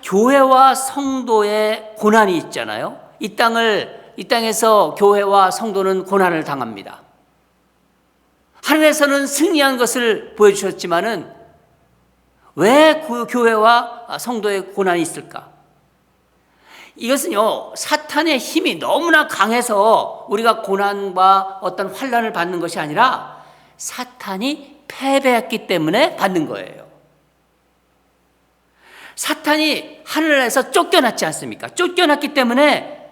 교회와 성도의 고난이 있잖아요. 이 땅에서 교회와 성도는 고난을 당합니다. 하늘에서는 승리한 것을 보여주셨지만은 왜 그 교회와 성도의 고난이 있을까? 이것은요, 사탄의 힘이 너무나 강해서 우리가 고난과 어떤 환난을 받는 것이 아니라 사탄이 패배했기 때문에 받는 거예요. 사탄이 하늘에서 쫓겨났지 않습니까? 쫓겨났기 때문에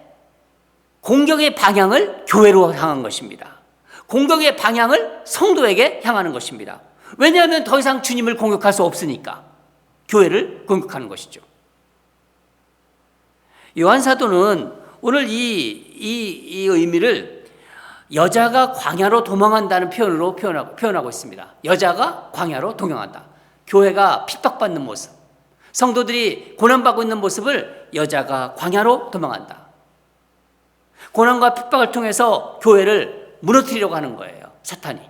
공격의 방향을 교회로 향한 것입니다. 공격의 방향을 성도에게 향하는 것입니다. 왜냐하면 더 이상 주님을 공격할 수 없으니까 교회를 공격하는 것이죠. 요한 사도는 오늘 이 의미를 여자가 광야로 도망한다는 표현으로 표현하고 있습니다. 여자가 광야로 도망한다. 교회가 핍박받는 모습, 성도들이 고난받고 있는 모습을 여자가 광야로 도망한다. 고난과 핍박을 통해서 교회를 무너뜨리려고 하는 거예요, 사탄이.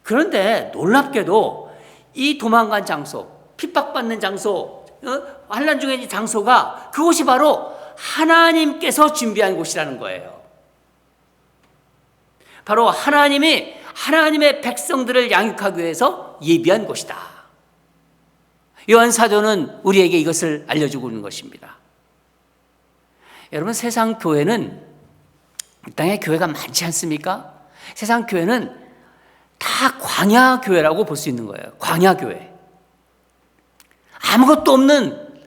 그런데 놀랍게도 이 도망간 장소, 핍박받는 장소, 환난 중에 있는 장소가 그곳이 바로 하나님께서 준비한 곳이라는 거예요. 바로 하나님이 하나님의 백성들을 양육하기 위해서 예비한 곳이다. 요한 사도는 우리에게 이것을 알려주고 있는 것입니다. 여러분, 세상 교회는 이 땅에 교회가 많지 않습니까? 세상 교회는 다 광야 교회라고 볼 수 있는 거예요. 광야 교회. 아무것도 없는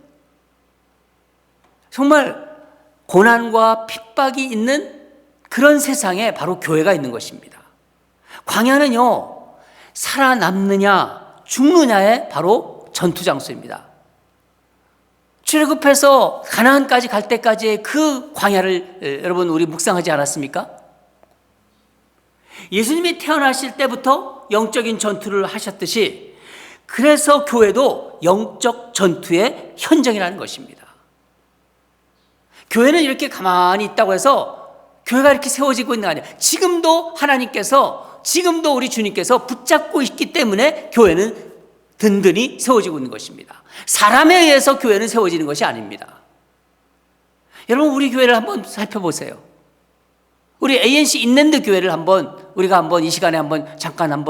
정말 고난과 핍박이 있는 그런 세상에 바로 교회가 있는 것입니다. 광야는요, 살아남느냐 죽느냐의 바로 전투 장소입니다. 출애굽해서 가나안까지 갈 때까지의 그 광야를 여러분 우리 묵상하지 않았습니까? 예수님이 태어나실 때부터 영적인 전투를 하셨듯이 그래서 교회도 영적 전투의 현장이라는 것입니다. 교회는 이렇게 가만히 있다고 해서 교회가 이렇게 세워지고 있는 게 아니에요. 지금도 하나님께서, 지금도 우리 주님께서 붙잡고 있기 때문에 교회는 든든히 세워지고 있는 것입니다. 사람에 의해서 교회는 세워지는 것이 아닙니다. 여러분, 우리 교회를 한번 살펴보세요. 우리 ANC 인랜드 교회를 우리가 이 시간에 잠깐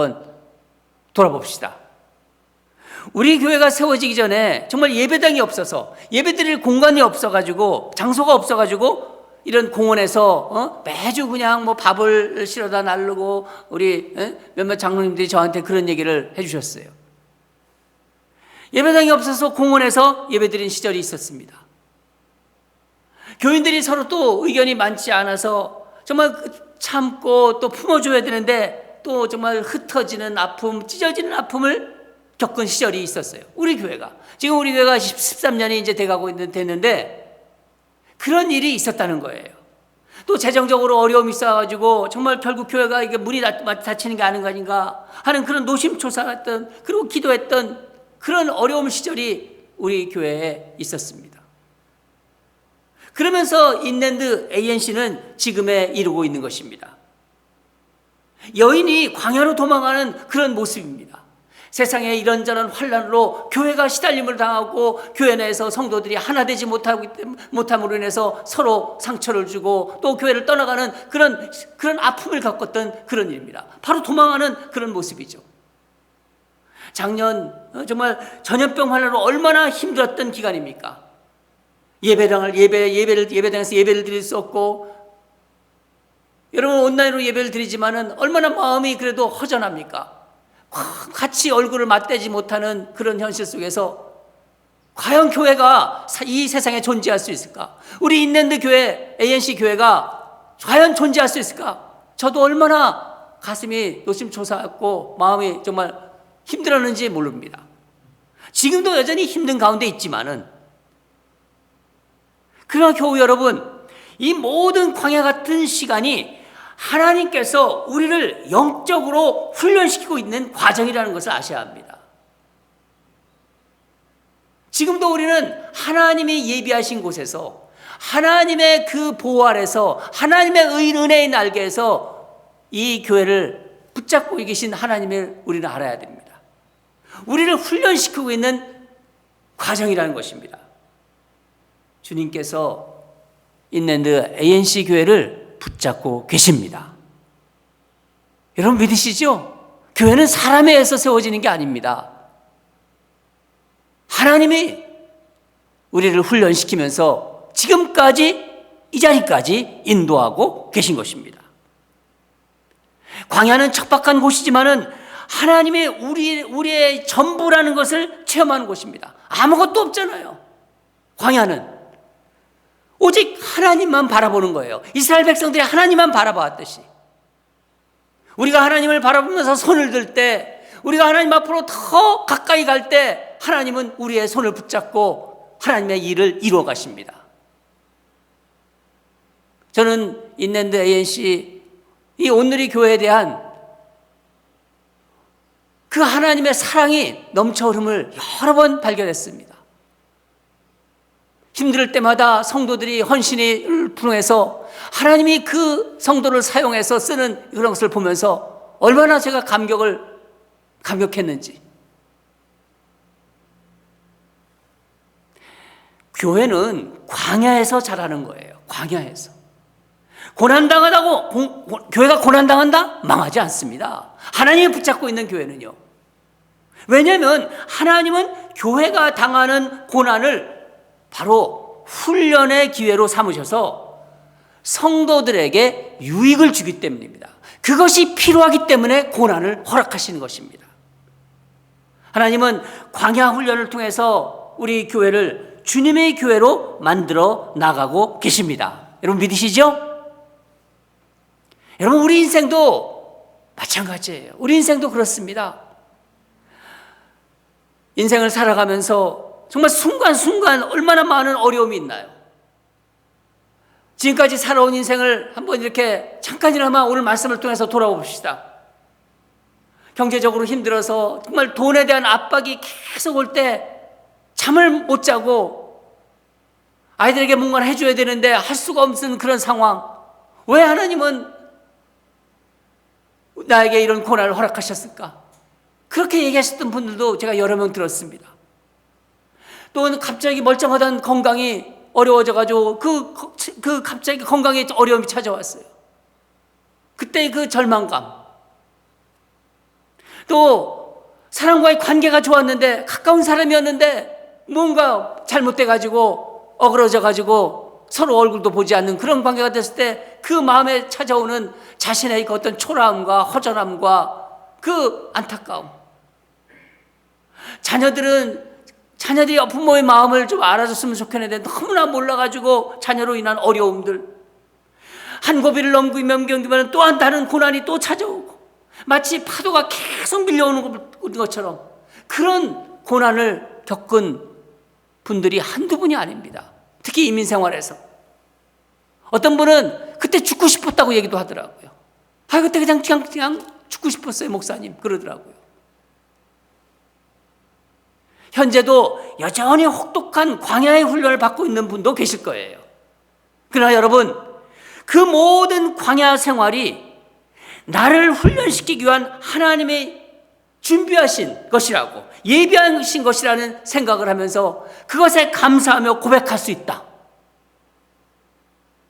돌아봅시다. 우리 교회가 세워지기 전에 정말 예배당이 없어서, 예배드릴 공간이 없어가지고, 장소가 없어가지고 이런 공원에서 매주 그냥 밥을 실어다 나르고 우리 몇몇 장로님들이 저한테 그런 얘기를 해주셨어요. 예배당이 없어서 공원에서 예배드린 시절이 있었습니다. 교인들이 서로 또 의견이 많지 않아서 정말 참고 또 품어줘야 되는데 또 정말 흩어지는 아픔, 찢어지는 아픔을 겪은 시절이 있었어요. 우리 교회가. 지금 우리 교회가 13년이 이제 됐는데 그런 일이 있었다는 거예요. 또 재정적으로 어려움이 있어가지고 정말 결국 교회가 이게 문이 닫히는 게 아닌가 하는 그런 노심초사했던, 그리고 기도했던 그런 어려움 시절이 우리 교회에 있었습니다. 그러면서 인랜드 ANC는 지금에 이르고 있는 것입니다. 여인이 광야로 도망가는 그런 모습입니다. 세상의 이런저런 환난으로 교회가 시달림을 당하고 교회 내에서 성도들이 하나 되지 못함으로 인해서 서로 상처를 주고 또 교회를 떠나가는 그런 아픔을 겪었던 그런 일입니다. 바로 도망하는 그런 모습이죠. 작년 정말 전염병 환난으로 얼마나 힘들었던 기간입니까? 예배당에서 예배를 드릴 수 없고, 여러분 온라인으로 예배를 드리지만은 얼마나 마음이 그래도 허전합니까? 같이 얼굴을 맞대지 못하는 그런 현실 속에서 과연 교회가 이 세상에 존재할 수 있을까? 우리 인랜드 교회, ANC 교회가 과연 존재할 수 있을까? 저도 얼마나 가슴이 노심초사했고 마음이 정말 힘들었는지 모릅니다. 지금도 여전히 힘든 가운데 있지만은, 그러나 교우 여러분, 이 모든 광야 같은 시간이 하나님께서 우리를 영적으로 훈련시키고 있는 과정이라는 것을 아셔야 합니다. 지금도 우리는 하나님이 예비하신 곳에서, 하나님의 그 보호 아래서, 하나님의 은혜의 날개에서 이 교회를 붙잡고 계신 하나님을 우리는 알아야 됩니다. 우리를 훈련시키고 있는 과정이라는 것입니다. 주님께서 인랜드 ANC 교회를 붙잡고 계십니다. 여러분 믿으시죠? 교회는 사람에 의해서 세워지는 게 아닙니다. 하나님이 우리를 훈련시키면서 지금까지 이 자리까지 인도하고 계신 것입니다. 광야는 척박한 곳이지만은 하나님이 우리의 전부라는 것을 체험하는 곳입니다. 아무것도 없잖아요. 광야는 오직 하나님만 바라보는 거예요. 이스라엘 백성들이 하나님만 바라봤듯이 우리가 하나님을 바라보면서 손을 들 때, 우리가 하나님 앞으로 더 가까이 갈 때 하나님은 우리의 손을 붙잡고 하나님의 일을 이루어 가십니다. 저는 인랜드 ANC 이 온누리 교회에 대한 그 하나님의 사랑이 넘쳐 흐름을 여러 번 발견했습니다. 힘들 때마다 성도들이 헌신을 통해서 하나님이 그 성도를 사용해서 쓰는 그런 것을 보면서 얼마나 제가 감격을 감격했는지. 교회는 광야에서 자라는 거예요. 광야에서. 고난당하다고 교회가 고난당한다? 망하지 않습니다. 하나님이 붙잡고 있는 교회는요. 왜냐하면 하나님은 교회가 당하는 고난을 바로 훈련의 기회로 삼으셔서 성도들에게 유익을 주기 때문입니다. 그것이 필요하기 때문에 고난을 허락하시는 것입니다. 하나님은 광야 훈련을 통해서 우리 교회를 주님의 교회로 만들어 나가고 계십니다. 여러분 믿으시죠? 여러분 우리 인생도 마찬가지예요. 우리 인생도 그렇습니다. 인생을 살아가면서 정말 순간순간 얼마나 많은 어려움이 있나요? 지금까지 살아온 인생을 한번 이렇게 잠깐이나마 오늘 말씀을 통해서 돌아봅시다. 경제적으로 힘들어서 정말 돈에 대한 압박이 계속 올 때 잠을 못 자고 아이들에게 뭔가 해줘야 되는데 할 수가 없는 그런 상황. 왜 하나님은 나에게 이런 고난을 허락하셨을까? 그렇게 얘기하셨던 분들도 제가 여러 명 들었습니다. 또 갑자기 멀쩡하던 건강이 어려워져가지고 그 갑자기 건강에 어려움이 찾아왔어요. 그때 그 절망감. 또 사람과의 관계가 좋았는데 가까운 사람이었는데 뭔가 잘못돼가지고 어그러져가지고 서로 얼굴도 보지 않는 그런 관계가 됐을 때 그 마음에 찾아오는 자신의 그 어떤 초라함과 허전함과 그 안타까움. 자녀들이 부모의 마음을 좀 알아줬으면 좋겠는데 너무나 몰라가지고 자녀로 인한 어려움들. 한 고비를 넘기면 또 한 다른 고난이 또 찾아오고 마치 파도가 계속 밀려오는 것처럼 그런 고난을 겪은 분들이 한두 분이 아닙니다. 특히 이민생활에서. 어떤 분은 그때 죽고 싶었다고 얘기도 하더라고요. 그때 그냥 죽고 싶었어요, 목사님. 그러더라고요. 현재도 여전히 혹독한 광야의 훈련을 받고 있는 분도 계실 거예요. 그러나 여러분, 그 모든 광야 생활이 나를 훈련시키기 위한 하나님의 준비하신 것이라고, 예비하신 것이라는 생각을 하면서 그것에 감사하며 고백할 수 있다.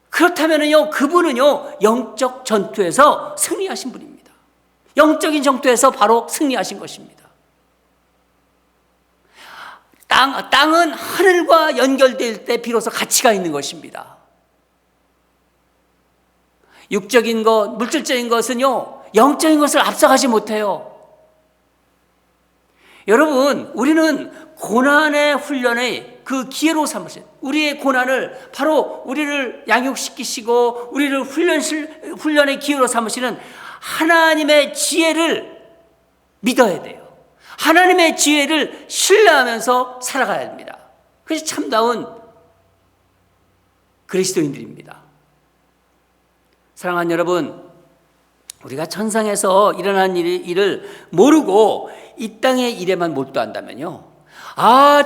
그렇다면요, 그분은요, 영적 전투에서 승리하신 분입니다. 영적인 전투에서 바로 승리하신 것입니다. 땅은 하늘과 연결될 때 비로소 가치가 있는 것입니다. 육적인 것, 물질적인 것은요, 영적인 것을 앞서가지 못해요. 여러분, 우리는 고난의 훈련의 그 기회로 삼으신, 우리의 고난을 바로 우리를 양육시키시고 우리를 훈련의 기회로 삼으시는 하나님의 지혜를 믿어야 돼요. 하나님의 지혜를 신뢰하면서 살아가야 합니다. 그것이 참다운 그리스도인들입니다. 사랑하는 여러분, 우리가 천상에서 일어난 일을 모르고 이 땅의 일에만 몰두한다면요,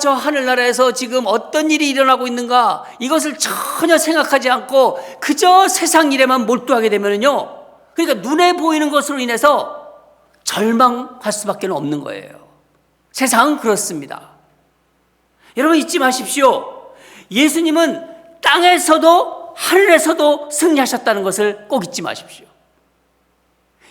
저 하늘나라에서 지금 어떤 일이 일어나고 있는가, 이것을 전혀 생각하지 않고 그저 세상 일에만 몰두하게 되면요, 그러니까 눈에 보이는 것으로 인해서 절망할 수밖에 없는 거예요. 세상은 그렇습니다. 여러분 잊지 마십시오. 예수님은 땅에서도 하늘에서도 승리하셨다는 것을 꼭 잊지 마십시오.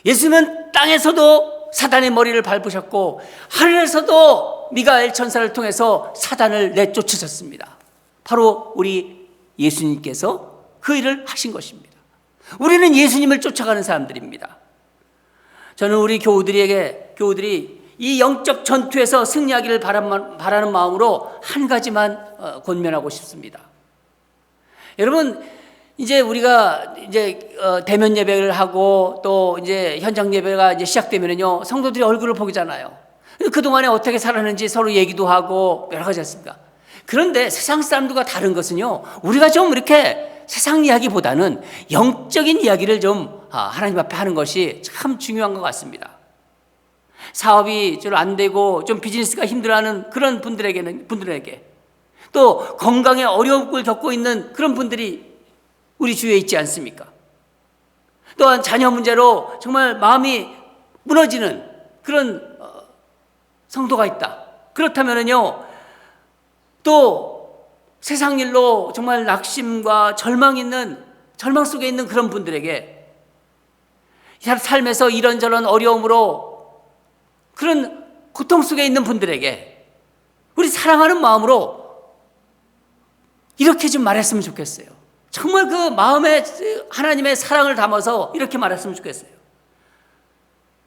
예수님은 땅에서도 사단의 머리를 밟으셨고 하늘에서도 미가엘 천사를 통해서 사단을 내쫓으셨습니다. 바로 우리 예수님께서 그 일을 하신 것입니다. 우리는 예수님을 쫓아가는 사람들입니다. 저는 우리 교우들이 이 영적 전투에서 승리하기를 바라는 마음으로 한 가지만 권면하고 싶습니다. 여러분, 이제 우리가 대면 예배를 하고 또 이제 현장 예배가 이제 시작되면요, 성도들이 얼굴을 보잖아요. 그동안에 어떻게 살았는지 서로 얘기도 하고 여러 가지 했습니다. 그런데 세상 사람들과 다른 것은요, 우리가 좀 이렇게 세상 이야기보다는 영적인 이야기를 좀 하나님 앞에 하는 것이 참 중요한 것 같습니다. 사업이 좀 안 되고 좀 비즈니스가 힘들어하는 그런 분들에게 또 건강에 어려움을 겪고 있는 그런 분들이 우리 주위에 있지 않습니까? 또한 자녀 문제로 정말 마음이 무너지는 그런 성도가 있다. 그렇다면요, 또 세상 일로 정말 낙심과 절망 속에 있는 그런 분들에게, 삶에서 이런저런 어려움으로 그런 고통 속에 있는 분들에게 우리 사랑하는 마음으로 이렇게 좀 말했으면 좋겠어요. 정말 그 마음에 하나님의 사랑을 담아서 이렇게 말했으면 좋겠어요.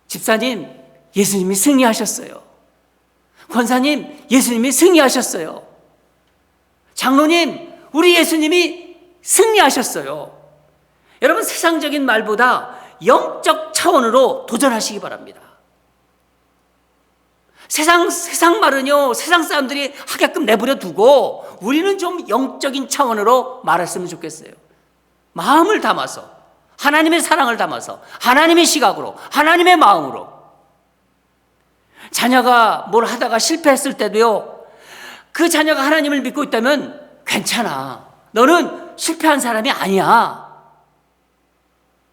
집사님, 예수님이 승리하셨어요. 권사님, 예수님이 승리하셨어요. 장로님, 우리 예수님이 승리하셨어요. 여러분, 세상적인 말보다 영적 차원으로 도전하시기 바랍니다. 세상 말은요, 세상 사람들이 하게끔 내버려 두고 우리는 좀 영적인 차원으로 말했으면 좋겠어요. 마음을 담아서, 하나님의 사랑을 담아서, 하나님의 시각으로, 하나님의 마음으로. 자녀가 뭘 하다가 실패했을 때도요, 그 자녀가 하나님을 믿고 있다면 괜찮아, 너는 실패한 사람이 아니야,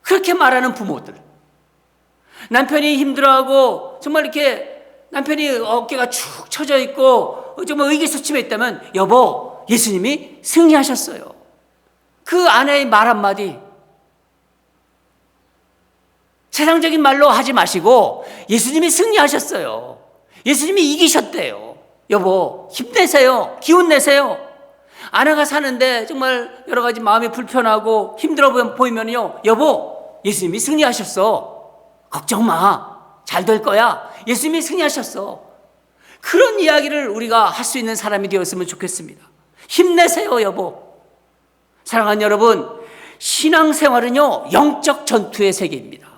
그렇게 말하는 부모들. 남편이 힘들어하고 정말 이렇게 남편이 어깨가 축 처져 있고 정말 의기소침해 있다면, 여보, 예수님이 승리하셨어요. 그 아내의 말 한마디, 세상적인 말로 하지 마시고 예수님이 승리하셨어요. 예수님이 이기셨대요. 여보, 힘내세요. 기운 내세요. 아내가 사는데 정말 여러 가지 마음이 불편하고 힘들어 보이면요, 여보, 예수님이 승리하셨어. 걱정 마. 잘 될 거야. 예수님이 승리하셨어. 그런 이야기를 우리가 할 수 있는 사람이 되었으면 좋겠습니다. 힘내세요, 여보. 사랑하는 여러분, 신앙생활은요, 영적 전투의 세계입니다.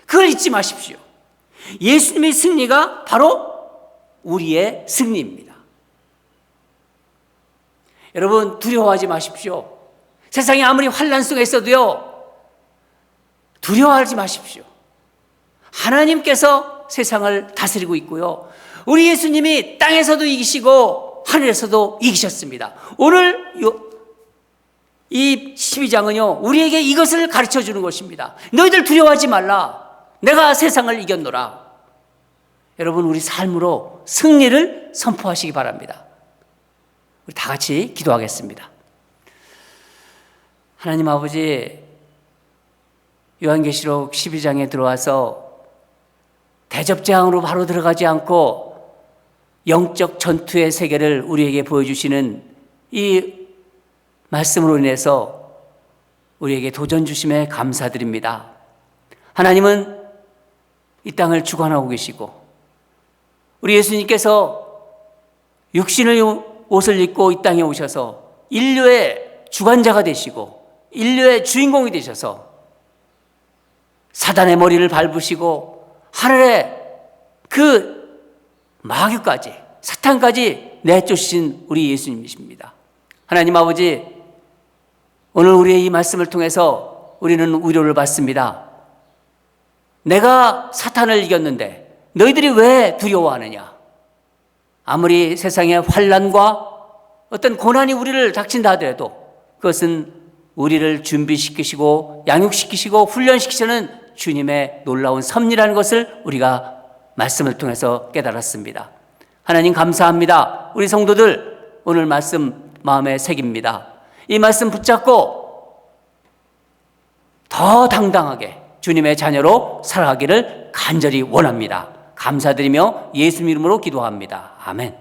그걸 잊지 마십시오. 예수님의 승리가 바로 우리의 승리입니다. 여러분, 두려워하지 마십시오. 세상이 아무리 환난 속에 있어도요, 두려워하지 마십시오. 하나님께서 세상을 다스리고 있고요, 우리 예수님이 땅에서도 이기시고 하늘에서도 이기셨습니다. 오늘 이 12장은요, 우리에게 이것을 가르쳐 주는 것입니다. 너희들 두려워하지 말라. 내가 세상을 이겼노라. 여러분, 우리 삶으로 승리를 선포하시기 바랍니다. 우리 다 같이 기도하겠습니다. 하나님 아버지, 요한계시록 12장에 들어와서 대접장으로 바로 들어가지 않고 영적 전투의 세계를 우리에게 보여주시는 이 말씀으로 인해서 우리에게 도전 주심에 감사드립니다. 하나님은 이 땅을 주관하고 계시고, 우리 예수님께서 육신의 옷을 입고 이 땅에 오셔서 인류의 주관자가 되시고 인류의 주인공이 되셔서 사단의 머리를 밟으시고 하늘에 그 마귀까지, 사탄까지 내쫓으신 우리 예수님이십니다. 하나님 아버지, 오늘 우리의 이 말씀을 통해서 우리는 위로를 받습니다. 내가 사탄을 이겼는데 너희들이 왜 두려워하느냐? 아무리 세상의 환난과 어떤 고난이 우리를 닥친다 하더라도 그것은 우리를 준비시키시고 양육시키시고 훈련시키시는 주님의 놀라운 섭리라는 것을 우리가 말씀을 통해서 깨달았습니다. 하나님 감사합니다. 우리 성도들 오늘 말씀 마음에 새깁니다. 이 말씀 붙잡고 더 당당하게 주님의 자녀로 살아가기를 간절히 원합니다. 감사드리며 예수님 이름으로 기도합니다. 아멘.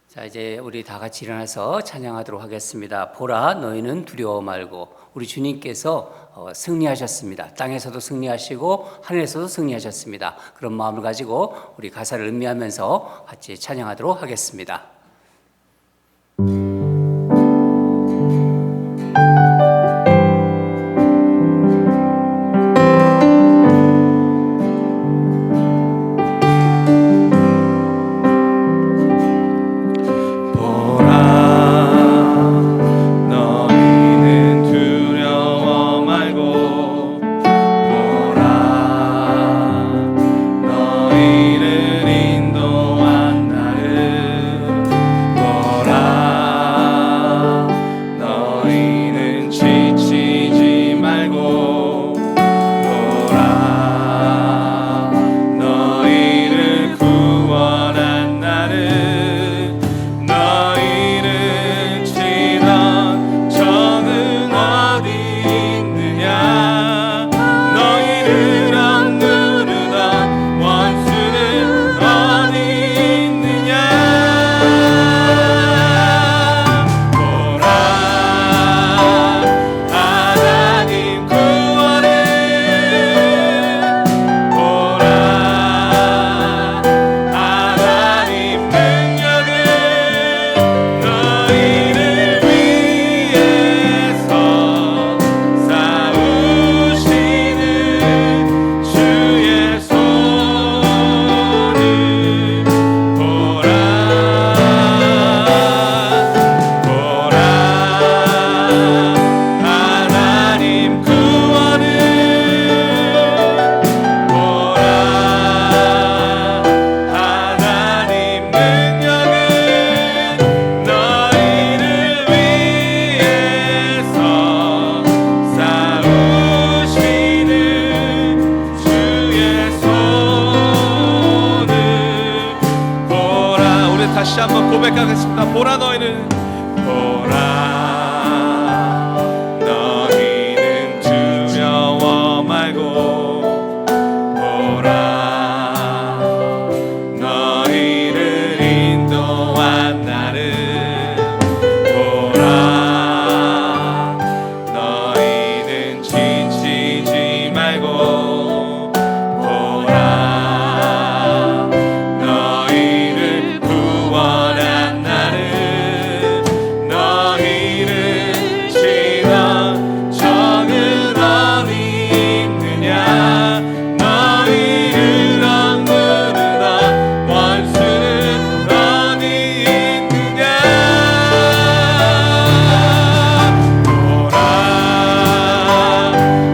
자, 이제 우리 다 같이 일어나서 찬양하도록 하겠습니다. 보라, 너희는 두려워 말고. 우리 주님께서 승리하셨습니다. 땅에서도 승리하시고 하늘에서도 승리하셨습니다. 그런 마음을 가지고 우리 가사를 음미하면서 같이 찬양하도록 하겠습니다. 너희는 인도한 나를 보라 너희는 너희는 두려워 말고 보라 너희를 인도한 나를 보라 너희는 지치지 말고 보라 너희를 구원한 나를 너희를 지나 적은 어디 있느냐 너희를 억누르다 원수는 어디 있느냐 보라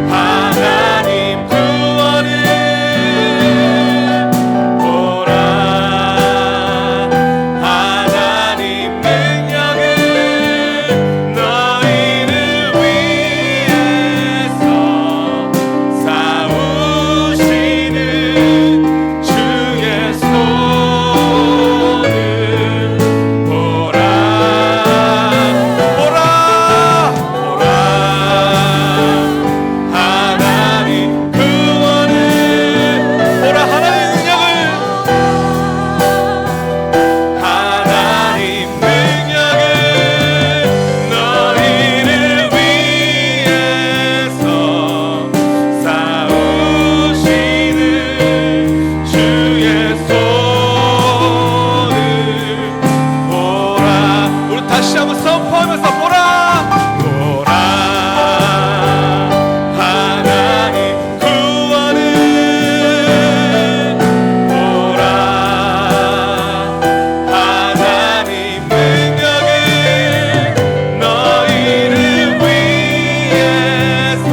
하나님 구원을 보라 하나님 능력을 너희를 위해서 싸우시는 주의 손을 보라 보라 보라 하나님 구원을 보라 하나님 능력을 하나님 능력을 너희를 위해서 싸우시는 주의 손을 보라 우리 다시 한번 선포하면서 보라 보라 하나님 구원을 보라 하나님 능력을 너희를 위해서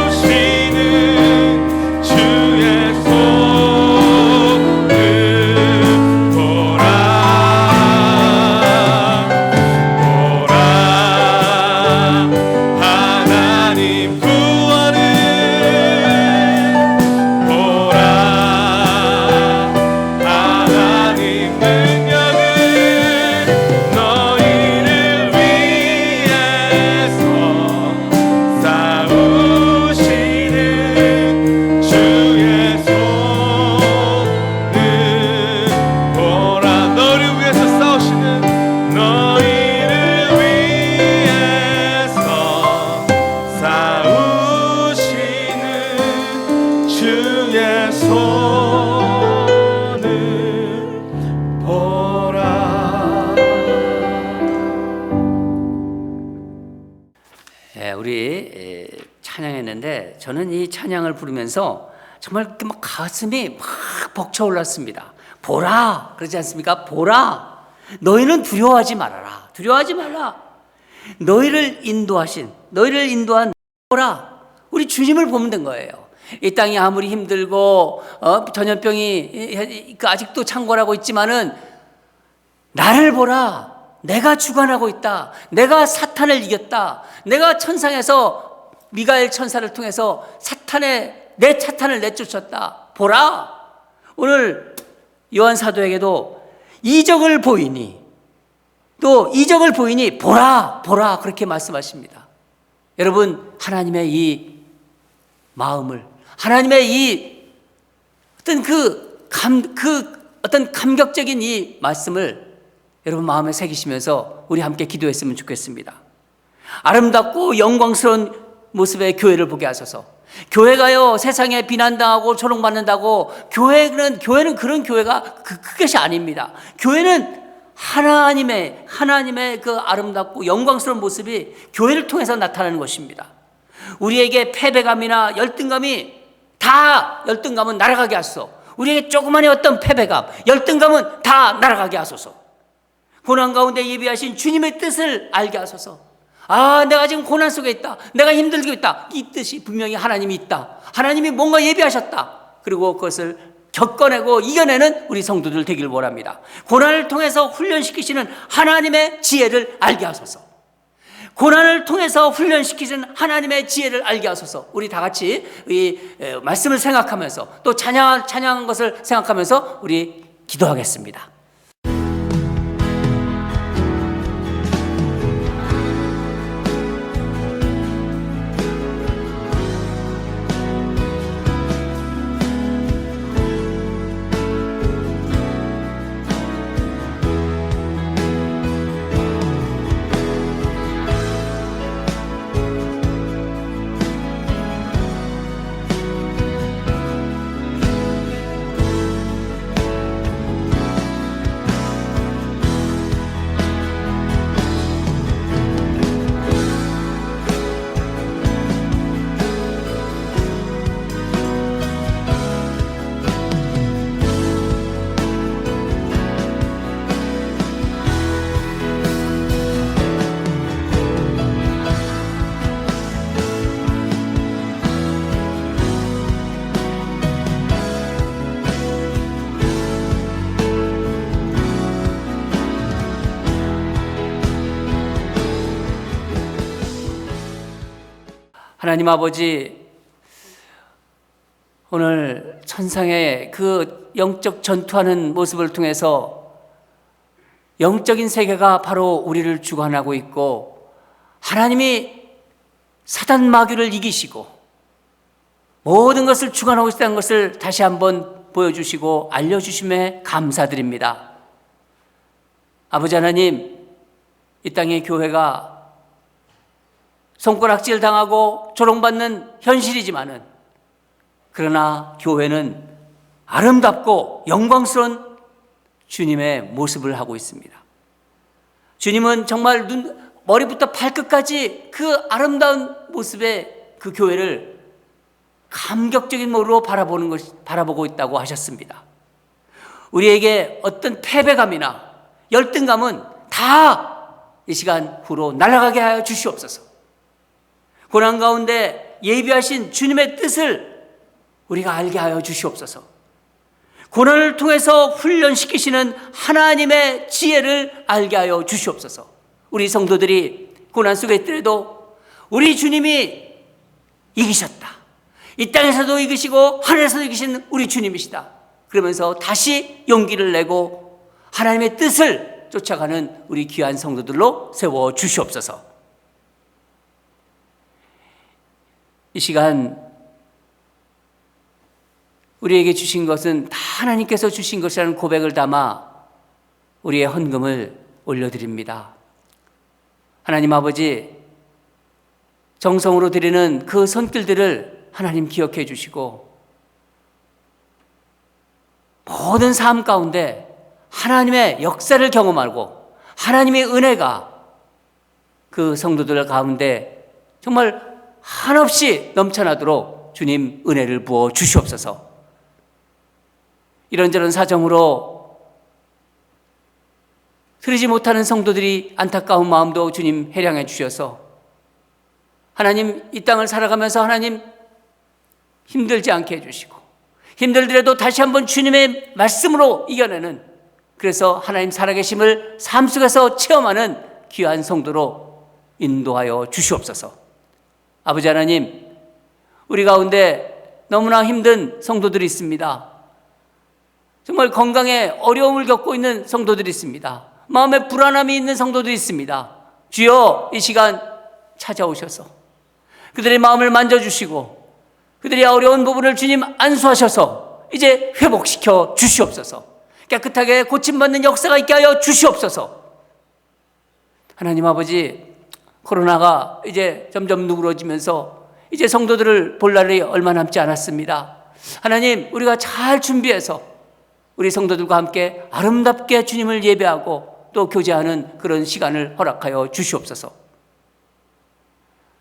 싸우시는 주의 손을 보라 보라 하나님 구원을 보라 하나님 능력을 너희를 위해서 싸우시는 주의 손을 보라 너희를 위해서 싸우시는 너희를 위해서 싸우시는 주의 손을 보라 우리 찬양했는데 저는 이 찬양을 부르면서 정말 이렇게 막 가슴이 막 벅차올랐습니다. 보라 그러지 않습니까? 보라 너희는 두려워하지 말아라. 두려워하지 말라. 너희를 인도한 보라 우리 주님을 보면 된 거예요. 이 땅이 아무리 힘들고 전염병이 아직도 창궐하고 있지만은 나를 보라. 내가 주관하고 있다. 내가 사탄을 이겼다. 내가 천상에서 미가엘 천사를 통해서 내 사탄을 내쫓았다. 보라. 오늘 요한 사도에게도 이적을 보이니 보라 그렇게 말씀하십니다. 여러분 하나님의 이 마음을 하나님의 이 어떤 감격적인 이 말씀을 여러분 마음에 새기시면서 우리 함께 기도했으면 좋겠습니다. 아름답고 영광스러운 모습의 교회를 보게 하소서. 교회가요 세상에 비난당하고 조롱받는다고 교회는 그런 교회가 그것이 아닙니다. 교회는 하나님의 그 아름답고 영광스러운 모습이 교회를 통해서 나타나는 것입니다. 우리에게 패배감이나 열등감은 날아가게 하소서. 우리에게 조그만의 어떤 패배감, 열등감은 다 날아가게 하소서. 고난 가운데 예비하신 주님의 뜻을 알게 하소서. 내가 지금 고난 속에 있다. 내가 힘들고 있다. 이 뜻이 분명히 하나님이 있다. 하나님이 뭔가 예비하셨다. 그리고 그것을 겪어내고 이겨내는 우리 성도들 되길 원합니다. 고난을 통해서 훈련시키시는 하나님의 지혜를 알게 하소서. 고난을 통해서 훈련시키시는 하나님의 지혜를 알게 하소서. 우리 다 같이 이 말씀을 생각하면서 또 찬양한 것을 생각하면서 우리 기도하겠습니다. 하나님 아버지, 오늘 천상의 그 영적 전투하는 모습을 통해서 영적인 세계가 바로 우리를 주관하고 있고, 하나님이 사단 마귀를 이기시고 모든 것을 주관하고 있다는 것을 다시 한번 보여주시고 알려주심에 감사드립니다. 아버지 하나님, 이 땅의 교회가 손가락질 당하고 조롱받는 현실이지만은, 그러나 교회는 아름답고 영광스러운 주님의 모습을 하고 있습니다. 주님은 정말 머리부터 발끝까지 그 아름다운 모습의 그 교회를 감격적인 모습으로 바라보고 있다고 하셨습니다. 우리에게 어떤 패배감이나 열등감은 다 이 시간 후로 날아가게 하여 주시옵소서. 고난 가운데 예비하신 주님의 뜻을 우리가 알게 하여 주시옵소서. 고난을 통해서 훈련시키시는 하나님의 지혜를 알게 하여 주시옵소서. 우리 성도들이 고난 속에 있더라도 우리 주님이 이기셨다, 이 땅에서도 이기시고 하늘에서도 이기신 우리 주님이시다, 그러면서 다시 용기를 내고 하나님의 뜻을 쫓아가는 우리 귀한 성도들로 세워 주시옵소서. 이 시간 우리에게 주신 것은 다 하나님께서 주신 것이라는 고백을 담아 우리의 헌금을 올려드립니다. 하나님 아버지, 정성으로 드리는 그 손길들을 하나님 기억해 주시고, 모든 삶 가운데 하나님의 역사를 경험하고 하나님의 은혜가 그 성도들 가운데 정말 한없이 넘쳐나도록 주님 은혜를 부어 주시옵소서. 이런저런 사정으로 드리지 못하는 성도들이 안타까운 마음도 주님 해량해 주셔서, 하나님 이 땅을 살아가면서 하나님 힘들지 않게 해주시고, 힘들더라도 다시 한번 주님의 말씀으로 이겨내는, 그래서 하나님 살아계심을 삶 속에서 체험하는 귀한 성도로 인도하여 주시옵소서. 아버지 하나님, 우리 가운데 너무나 힘든 성도들이 있습니다. 정말 건강에 어려움을 겪고 있는 성도들이 있습니다. 마음에 불안함이 있는 성도들이 있습니다. 주여, 이 시간 찾아오셔서 그들의 마음을 만져주시고 그들의 어려운 부분을 주님 안수하셔서 이제 회복시켜 주시옵소서. 깨끗하게 고침받는 역사가 있게 하여 주시옵소서. 하나님 아버지, 코로나가 이제 점점 누그러지면서 이제 성도들을 볼 날이 얼마 남지 않았습니다. 하나님, 우리가 잘 준비해서 우리 성도들과 함께 아름답게 주님을 예배하고 또 교제하는 그런 시간을 허락하여 주시옵소서.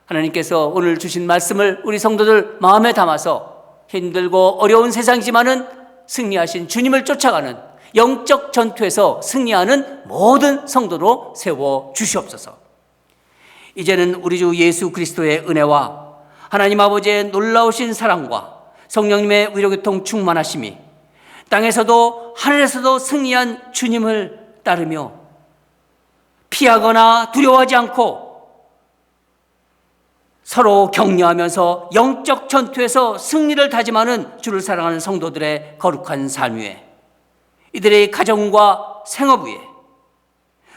하나님께서 오늘 주신 말씀을 우리 성도들 마음에 담아서 힘들고 어려운 세상이지만은 승리하신 주님을 쫓아가는 영적 전투에서 승리하는 모든 성도로 세워 주시옵소서. 이제는 우리 주 예수 그리스도의 은혜와 하나님 아버지의 놀라우신 사랑과 성령님의 위로교통 충만하심이 땅에서도 하늘에서도 승리한 주님을 따르며 피하거나 두려워하지 않고 서로 격려하면서 영적 전투에서 승리를 다짐하는 주를 사랑하는 성도들의 거룩한 삶 위에, 이들의 가정과 생업 위에,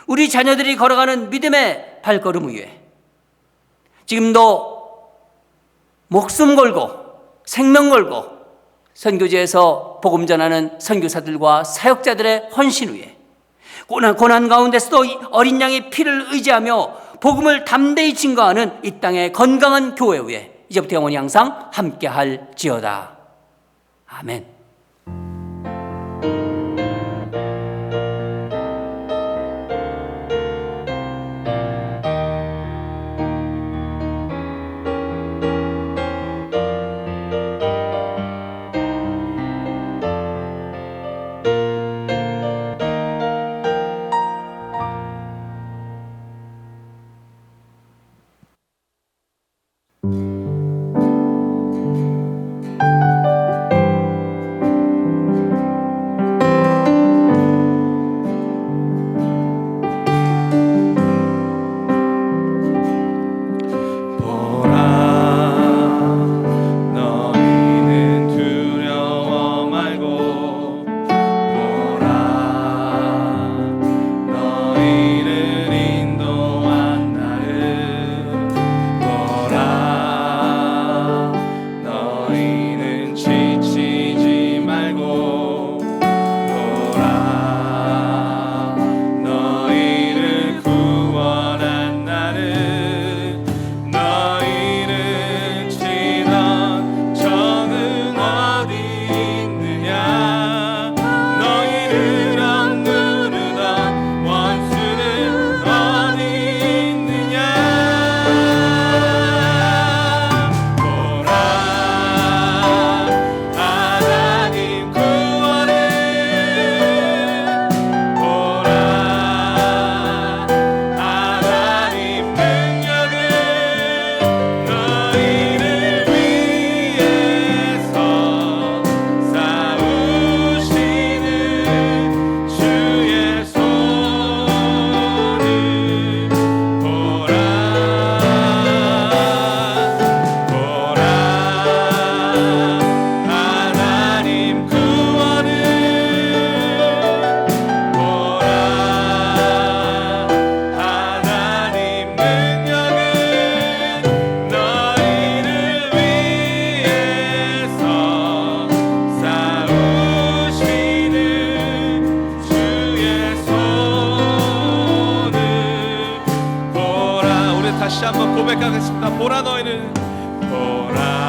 우리 자녀들이 걸어가는 믿음의 발걸음 위에 지금도 목숨 걸고 생명 걸고 선교지에서 복음 전하는 선교사들과 사역자들의 헌신 위에, 고난 가운데서도 어린 양의 피를 의지하며 복음을 담대히 증거하는 이 땅의 건강한 교회 위에 이제부터 영원히 항상 함께할지어다. 아멘. 다시 한번 고백하겠습니다. 보라 너희는 보라